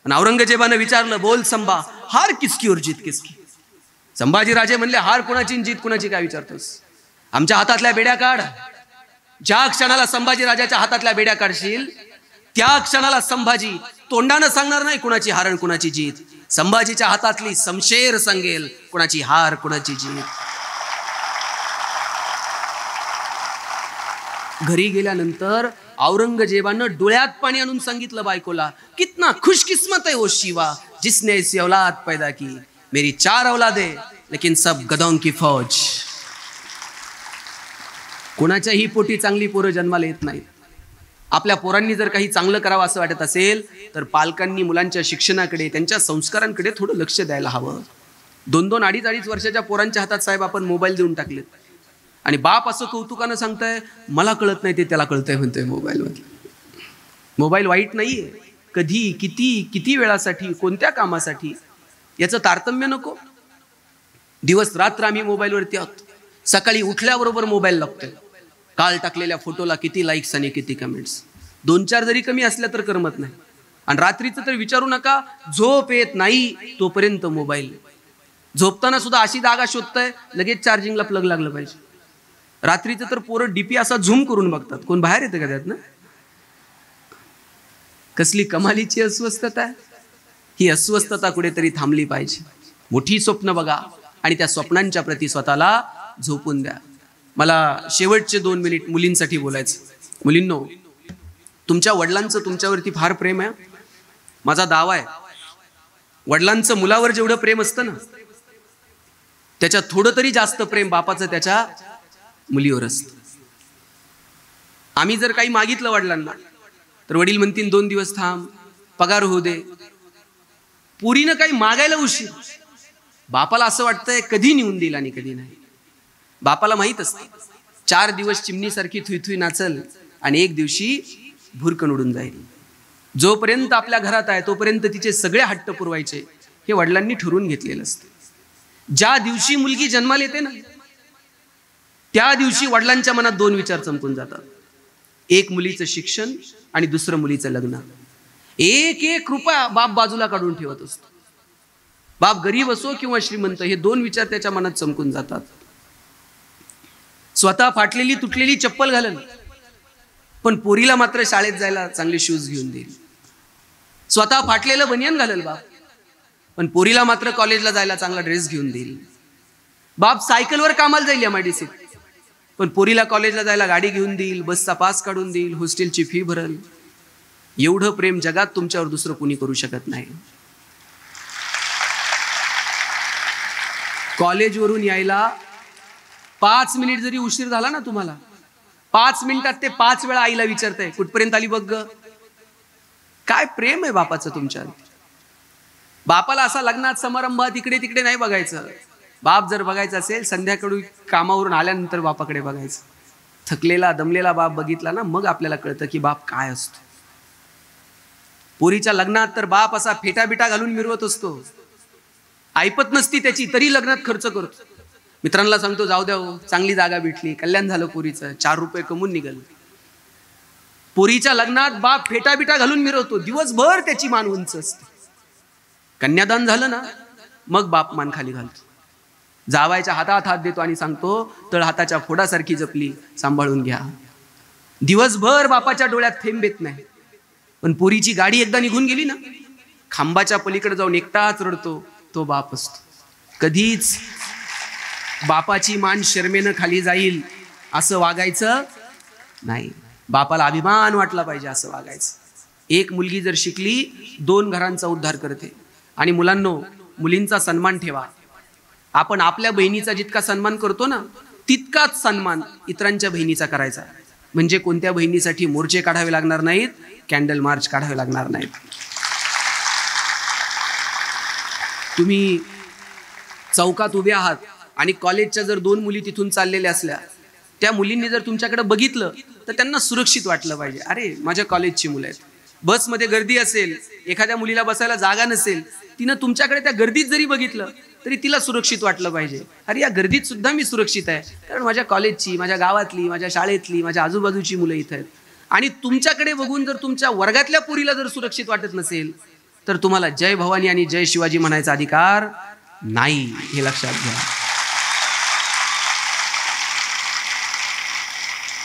[SPEAKER 1] पण औरंगजेबानं विचारलं, बोल संभा, हार किसकी और जीत किसकी? संभाजीराजे म्हणले, हार कुणाची जीत कुणाची काय विचारतोस? आमच्या हातातल्या बेड्या काढ. ज्या क्षणाला संभाजीराजाच्या हातातल्या बेड्या काढशील, त्या क्षणाला संभाजी तोंडानं सांगणार नाही कुणाची हार कुणाची जीत. संभाजीच्या हातातली समशेर सांगेल कुणाची हार कुणाची जीत. घरी गेल्यानंतर औरंगजेबानं डोळ्यात पाणी आणून सांगितलं बायकोला, कितना खुशकिस्मत है वो शिवा जिसने ऐसी औलाद पैदा की. मेरी 4 औलादे लेकिन सब गधों की फौज. कोणाच्याही पोटी चांगली पोरं जन्माला येत नाहीत. आपल्या पोरांनी जर काही चांगलं करावं असं वाटत असेल तर पालकांनी मुलांच्या शिक्षणाकडे, त्यांच्या संस्कारांकडे थोडं लक्ष द्यायला हवं. 2-2, 2.5 वर्षाच्या पोरांच्या हातात साहेब आपण मोबाईल देऊन टाकलेत, आणि बाप असं कौतुकानं सांगताय, मला कळत नाही ते त्याला कळतंय म्हणतोय. मोबाईल वाईट नाहीये, कधी किती वेळासाठी, कोणत्या कामासाठी, याचं तारतम्य नको. दिवस रात्र आम्ही मोबाईलवरती आहोत. सकाळी उठल्याबरोबर मोबाईल लागतोय. काल टाकलेल्या फोटोला किती लाईक्स आणि किती कमेंट्स. 2-4 जरी कमी असल्या तर करमत नाही. आणि रात्रीचं तर विचारू नका, झोप येत नाही तोपर्यंत मोबाईल. झोपताना सुद्धा अशी जागा शोधताय लगेच चार्जिंगला प्लग लागलं पाहिजे. रात्रीचं तर पोरं डीपी असा झूम करून बघतात. कोण बाहेर येतं का त्यातनं? कसली कमालीची अस्वस्थता आहे. ही अस्वस्थता कुठेतरी थांबली पाहिजे. मोठी स्वप्न बघा आणि त्या स्वप्नांच्या प्रती स्वतःला झोपून द्या. मला शेवटचे 2 मिनिट मुलींसाठी बोलायचं. मुलींनो, तुमच्या वडिलांचं तुमच्यावरती फार प्रेम आहे. माझा दावा आहे, वडिलांचं मुलावर जेवढं प्रेम असतं ना, त्याच्यात थोडं तरी जास्त प्रेम बापाचं त्याच्या मुलीवर असतं. आम्ही जर काही मागितलं वडिलांना तर वडील म्हणतील 2 दिवस थांब, पगार होऊ दे. पुरीनं काही मागायला उशीर. बापाला असं वाटतंय कधी नेऊन देईल आणि कधी नाही. बापाला माहित असतं 4 दिवस चिमणीसारखी थुई नाचल आणि एक दिवशी भुरकन उडून जाईल. जोपर्यंत आपल्या घरात आहे तोपर्यंत तिचे सगळे हट्ट पुरवायचे हे वडिलांनी ठरवून घेतलेलं असतं. ज्या दिवशी मुलगी जन्माला येते ना, त्या दिवशी वडिलांच्या मनात 2 विचार चमकून जातात. एक मुलीचं शिक्षण आणि दुसरं मुलीचं लग्न. एक रुपया बाप बाजूला काढून ठेवत असतो. बाप गरीब असो किंवा श्रीमंत, हे 2 विचार त्याच्या मनात चमकून जातात. स्वतः फाटलेली तुटलेली चप्पल घालेल, पण पोरीला मात्र शाळेत जायला चांगले शूज घेऊन देईल. स्वतः फाटलेलं बनियान घालेल बाप, पण पोरीला मात्र कॉलेजला जायला चांगला ड्रेस घेऊन देईल. बाप सायकलवर कामाला जाईल MIDCत, पण पोरीला कॉलेजला जायला गाडी घेऊन देईल, बसचा पास काढून देईल, हॉस्टेलची फी भरल. एवढं प्रेम जगात तुमच्यावर दुसरं कोणी करू शकत नाही. कॉलेजवरून यायला 5 मिनिट जरी उशीर झाला ना तुम्हाला, 5 मिनिटात ते 5 वेळा आईला विचारताय कुठपर्यंत आली बघ ग. काय प्रेम आहे बापाचं तुमच्यावर. बापाला असा लग्नात समारंभात इकडे तिकडे नाही बघायचं. बाप जर बघायचं असेल संध्याकाळी कामावरून आल्यानंतर बापाकडे बघायचं. थकलेला दमलेला बाप बघितला ना, मग आपल्याला कळतं की बाप काय असतो. पोरीच्या लग्नात तर बाप असा फेटाबिटा घालून मिरवत असतो. ऐपत नसती त्याची तरी लग्नात खर्च करतो. मित्रांना सांगतो जाऊ द्या हो, चांगली जागा भेटली, कल्याण झालं पोरीचं, 4 रुपये कमवून निघाल. पोरीच्या लग्नात बाप फेटाबिटा घालून मिरवतो, दिवसभर त्याची मान उंच असते. कन्यादान झालं ना, मग बाप मान खाली घालतो. जावायच्या हातात हात देतो आणि सांगतो तळ हाताच्या फोडासारखी जपली, सांभाळून घ्या. दिवसभर बापाच्या डोळ्यात थेंब येत नाही. पण पोरीची गाडी एकदा निघून गेली ना, खांबाच्या पलीकडे जाऊन एकटाच रडतो तो बाप असतो. कधीच बापाची मान शर्मेनं खाली जाईल असं वागायचं नाही. बापाला अभिमान वाटला पाहिजे असं वागायचं. एक मुलगी जर शिकली 2 घरांचा उद्धार करते. आणि मुलांनो, मुलींचा सन्मान ठेवा. आपण आपल्या बहिणीचा जितका सन्मान करतो ना, तितकाच सन्मान इतरांच्या बहिणीचा करायचा. म्हणजे कोणत्या बहिणीसाठी मोर्चे काढावे लागणार नाहीत, कॅन्डल मार्च काढावे लागणार नाहीत. तुम्ही चौकात उभे आहात आणि कॉलेजच्या जर 2 मुली तिथून चाललेल्या असल्या, त्या मुलींनी जर तुमच्याकडे बघितलं तर त्यांना सुरक्षित वाटलं पाहिजे. अरे माझ्या कॉलेजची मुलं आहेत. बसमध्ये गर्दी असेल, एखाद्या मुलीला बसायला जागा नसेल, तिनं तुमच्याकडे त्या गर्दीत जरी बघितलं तरी तिला सुरक्षित वाटलं पाहिजे. अरे या गर्दीत सुद्धा मी सुरक्षित आहे, कारण माझ्या कॉलेजची, माझ्या गावातली, माझ्या शाळेतली, माझ्या आजूबाजूची मुलं इथं आहेत. आणि तुमच्याकडे बघून जर तुमच्या वर्गातल्या पोरीला जर सुरक्षित वाटत नसेल तर तुम्हाला जय भवानी आणि जय शिवाजी म्हणायचा अधिकार नाही, हे लक्षात घ्या.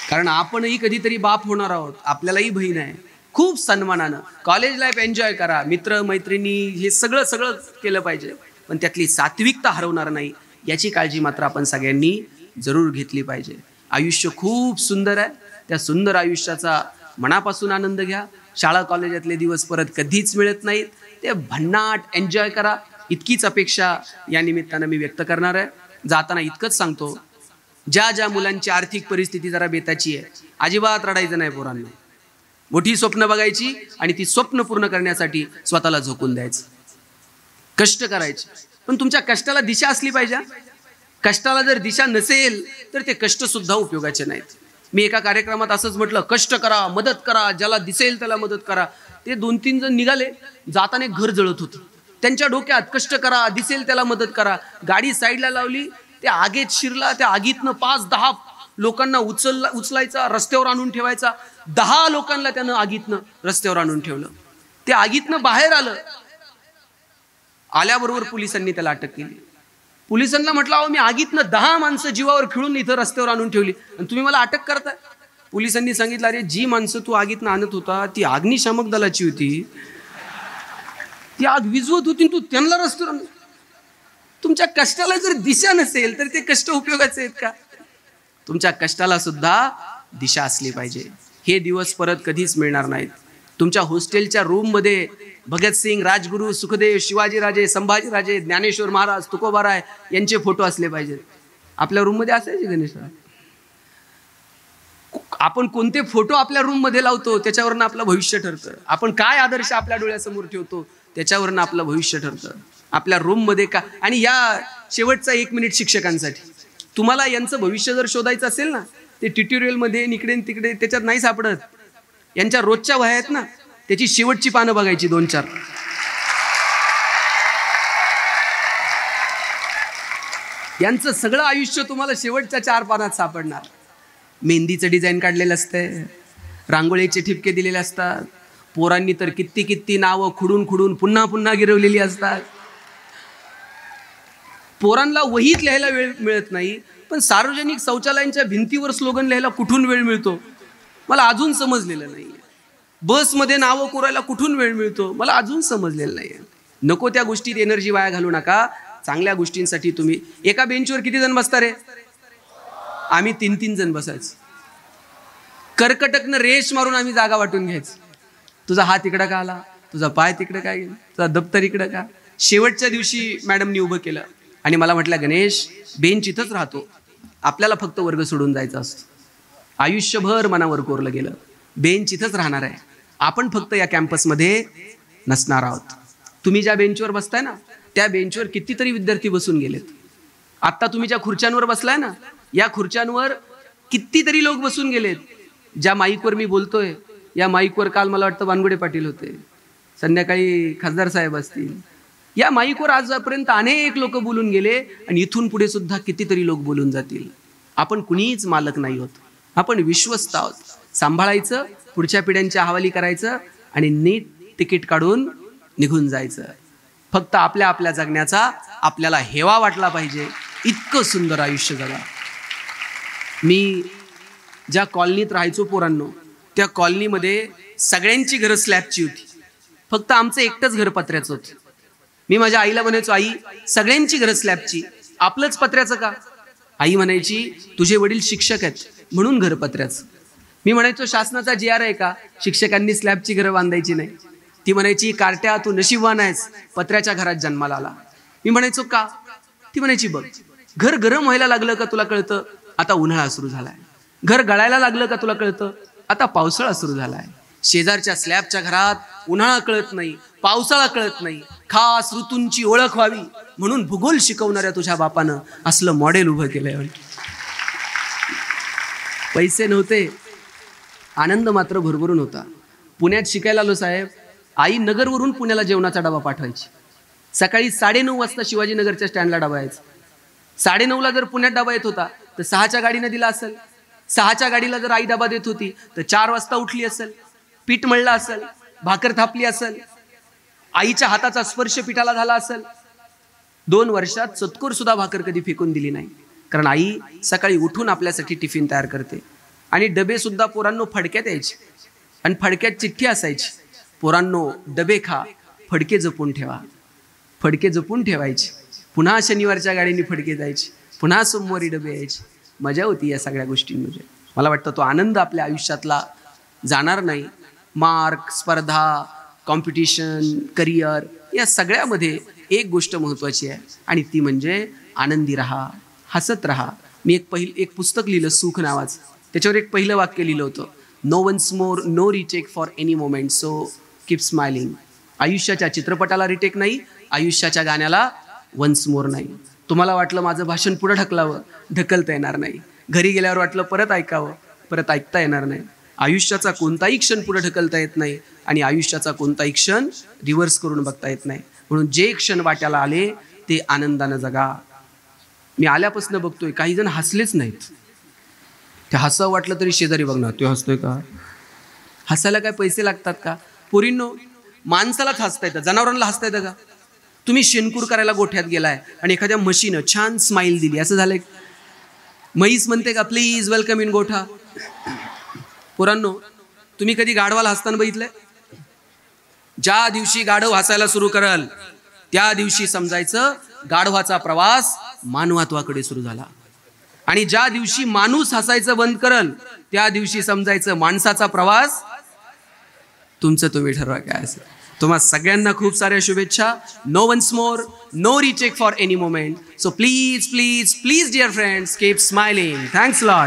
[SPEAKER 1] कारण आपणही कधीतरी बाप होणार आहोत. आपल्यालाही बहीण आहे. खूप सन्मानानं कॉलेज लाईफ एन्जॉय करा. मित्र मैत्रिणी हे सगळं केलं पाहिजे, पण त्यातली सात्विकता हरवणार नाही याची काळजी मात्र आपण सगळ्यांनी जरूर घेतली पाहिजे. आयुष्य खूप सुंदर आहे. त्या सुंदर आयुष्याचा मनापासून आनंद घ्या. शाळा कॉलेजातले दिवस परत कधीच मिळत नाहीत. ते भन्नाट एन्जॉय करा, इतकीच अपेक्षा या निमित्तानं मी व्यक्त करणार आहे. जाताना इतकंच सांगतो, ज्या ज्या मुलांची आर्थिक परिस्थिती जरा बेताची आहे, अजिबात रडायचं नाही पोरांना. मोठी स्वप्न बघायची आणि ती स्वप्न पूर्ण करण्यासाठी स्वतःला झोकून द्यायचं. कष्ट करायचे, पण तुमच्या कष्टाला दिशा असली पाहिजे. कष्टाला जर दिशा नसेल तर ते कष्ट सुद्धा उपयोगाचे नाहीत. मी एका कार्यक्रमात असंच म्हटलं, कष्ट करा, मदत करा, ज्याला दिसेल त्याला मदत करा. ते 2-3 जण निघाले, जाताना घर जळत होतं. त्यांच्या डोक्यात कष्ट करा, दिसेल त्याला मदत करा. गाडी साईडला लावली, त्या आगीत शिरला, त्या आगीतनं 5-10 लोकांना उचलायचा, रस्त्यावर आणून ठेवायचा. 10 लोकांना त्यानं आगीतनं रस्त्यावर आणून ठेवलं. ते आगीतनं बाहेर आलं. आल्याबरोबर पोलिसांनी त्याला अटक केली. पोलिसांना म्हटलं, अहो मी आगीतनं 10 माणसं जीवावर खिळून इथं रस्त्यावर आणून ठेवली आणि तुम्ही मला अटक करताय. पोलिसांनी सांगितलं, अरे जी माणसं तू आगीतनं आणत होता ती अग्निशामक दलाची होती, ती आग विझवत होती, तू त्यांना रस्त्यावर. तुमच्या कष्टाला जर दिशा नसेल तर ते कष्ट उपयोगाचे आहेत का? तुमच्या कष्टाला सुद्धा दिशा असली पाहिजे. हे दिवस परत कधीच मिळणार नाहीत. तुमच्या हॉस्टेलच्या रूममध्ये भगतसिंग, राजगुरू, सुखदेव, शिवाजीराजे, संभाजीराजे, ज्ञानेश्वर महाराज, तुकोबाराय यांचे फोटो असले पाहिजेत. आपल्या रूममध्ये असायचे गणेश. आपण कोणते फोटो आपल्या रूममध्ये लावतो त्याच्यावरनं आपलं भविष्य ठरतं. आपण काय आदर्श आपल्या डोळ्यासमोर ठेवतो त्याच्यावरनं आपलं भविष्य ठरतं. आपल्या रूममध्ये का. आणि या शेवटचा 1 मिनिट शिक्षकांसाठी, तुम्हाला यांचं भविष्य जर शोधायचं असेल ना, ते ट्युटोरियलमध्ये इकडे तिकडे त्याच्यात नाही सापडत. यांच्या रोजच्या वह्या आहेत ना, त्याची शेवटची पानं बघायची 2-4. यांचं सगळं आयुष्य तुम्हाला शेवटच्या 4 पानात सापडणार. मेहंदीचं डिझाईन काढलेलं असतंय, रांगोळीचे ठिपके दिलेले असतात, पोरांनी तर किती नावं खुडून खुडून पुन्हा पुन्हा गिरवलेली असतात. पोरांना वहीत लिहायला वेळ मिळत नाही, पण सार्वजनिक शौचालयांच्या भिंतीवर स्लोगन लिहायला कुठून वेळ मिळतो मला अजून समजलेलं नाही. बसमध्ये नावं कोरायला कुठून वेळ मिळतो मला अजून समजलेलं नाही. नको त्या गोष्टीत एनर्जी वाया घालू नका. चांगल्या गोष्टींसाठी तुम्ही. एका बेंचवर किती जण बसता रे? आम्ही 3-3 जण बसायचं. कर्कटकनं रेष मारून आम्ही जागा वाटून घ्यायचं. तुझा हात इकडं का आला, तुझा पाय तिकडं काय गेला, तुझा दप्तर इकडं का. शेवटच्या दिवशी मॅडमनी उभं केलं आणि मला म्हटलं, गणेश बेंच इथंच राहतो, आपल्याला फक्त वर्ग सोडून जायचा असतो. आयुष्यभर मनावर कोरलं गेलं, बेंच इथंच राहणार आहे, आपण फक्त या कॅम्पसमध्ये नसणार आहोत. तुम्ही ज्या बेंचवर बसताय ना त्या बेंचवर कितीतरी विद्यार्थी बसून गेलेत. आत्ता तुम्ही ज्या खुर्च्यांवर बसलाय ना या खुर्च्यांवर कितीतरी लोक बसून गेलेत. ज्या माईकवर मी बोलतोय या माईकवर काल मला वाटतं वानगुडे पाटील होते, संध्याकाळी खासदार साहेब असतील. या माईकवर आजपर्यंत अनेक लोक बोलून गेले आणि इथून पुढे सुद्धा कितीतरी लोक बोलून जातील. आपण कुणीच मालक नाही होत, आपण विश्वस्त आहोत. सांभाळायचं, पुढच्या पिढ्यांच्या हवाली करायचं आणि नीट तिकीट काढून निघून जायचं. फक्त आपल्या आपल्या जगण्याचा आपल्याला हेवा वाटला पाहिजे. इतकं सुंदर आयुष्य जगा. मी ज्या कॉलनीत राहायचो पोरांनो, त्या कॉलनीमध्ये सगळ्यांची घरं स्लॅबची होती, फक्त आमचं एकटंच घर पत्र्याचं होतं. मी माझ्या आईला म्हणायचो, आई सगळ्यांची घरं स्लॅबची, आपलंच पत्र्याचं का? आई म्हणायची, तुझे वडील शिक्षक आहेत म्हणून घर पत्र्याचं. मी म्हणायचो, शासनाचा GR आहे का शिक्षकांनी स्लॅबची घरं बांधायची नाही? ती म्हणायची, कार्ट्या तू नशीबवान आहेस, पत्र्याच्या घरात जन्माला आला. मी म्हणायचो, का? ती म्हणायची, बघ घर गरम व्हायला लागलं का तुला कळतं, आता उन्हाळा सुरू झालाय. घर गळायला लागलं का तुला कळतं, आता पावसाळा सुरू झालाय. शेजारच्या स्लॅबच्या घरात उन्हाळा कळत नाही, पावसाळा कळत नाही. खास ऋतूंची ओळख व्हावी म्हणून भूगोल शिकवणाऱ्या तुझ्या बापानं असलं मॉडेल उभं केलंय. पैसे नव्हते, आनंद मात्र भरभरून होता. पुण्यात शिकायला आलो साहेब, आई नगरवरून पुण्याला जेवणाचा डबा पाठवायची. सकाळी 9:30 वाजता शिवाजीनगरच्या स्टँडला डबा यायचा. 9:30ला जर पुण्यात डबा येत होता तर 6च्या गाडीनं दिला असेल. 6च्या गाडीला जर आई डबा देत होती तर 4 वाजता उठली असेल, पीठ मळलं असेल, भाकर थापली असेल, आईच्या हाताचा स्पर्श पिठाला झाला असेल. 2 वर्षात चतकोर सुद्धा भाकर कधी फेकून दिली नाही, कारण आई सकाळी उठून आपल्यासाठी टिफिन तयार करते. आणि डबे सुद्धा पोरांनो फडक्यात यायचे आणि फडक्यात चिठ्ठी असायची, पोरांनो डबे खा, फडके जपून ठेवा. फडके जपून ठेवायचे. पुन्हा शनिवारच्या गाडीने फडके जायचे, पुन्हा सोमवारी डबे यायचे. मजा होती या सगळ्या गोष्टींमध्ये. मला वाटतं तो आनंद आपल्या आयुष्यातला जाणार नाही. मार्क, स्पर्धा, कॉम्पिटिशन, करिअर या सगळ्यामध्ये एक गोष्ट महत्त्वाची आहे आणि ती म्हणजे आनंदी राहा, हसत राहा. मी एक पुस्तक लिहिलं सुख नावाचं, त्याच्यावर एक पहिलं वाक्य लिहिलं होतं, no once more, no retake for any moment, so keep smiling. आयुष्याच्या चित्रपटाला रिटेक नाही, आयुष्याच्या गाण्याला वन्स मोर नाही. तुम्हाला वाटलं माझं भाषण पुढं ढकलावं, ढकलता येणार नाही. घरी गेल्यावर वाटलं परत ऐकावं, परत ऐकता येणार नाही. आयुष्याचा कोणताही क्षण पुढे ढकलता येत नाही आणि आयुष्याचा कोणताही क्षण रिव्हर्स करून बघता येत नाही. म्हणून जे क्षण वाट्याला आले ते आनंदानं जगा. मी आल्यापासून बघतोय काही जण हसलेच नाहीत. ते हसावं वाटलं तरी शेजारी बघणार, तो हसतोय का? हसायला काय पैसे लागतात का? पोरींनो, माणसालाच हसता येतं, जनावरांना हसता येतं का? तुम्ही शेणकूर करायला गोठ्यात गेलाय आणि एखाद्या म्हशीनं छान स्माईल दिली, असं झालंय? म्हैस म्हणते का प्लीज वेलकम इन गोठा? पोरांनो, तुम्ही कधी गाढवाला हसताना बघितलंय? ज्या दिवशी गाढव हसायला सुरू करल त्या दिवशी समजायचं गाढवाचा प्रवास मानवत्वाकडे सुरू झाला. आणि ज्या दिवशी माणूस हसायचं बंद करल त्या दिवशी समजायचं माणसाचा प्रवास. तुमचं तुम्ही ठरवा काय असेल. तुम्हा सगळ्यांना खूप साऱ्या शुभेच्छा. No once more, no recheck for any moment. So please please please dear friends, keep smiling. Thanks lot.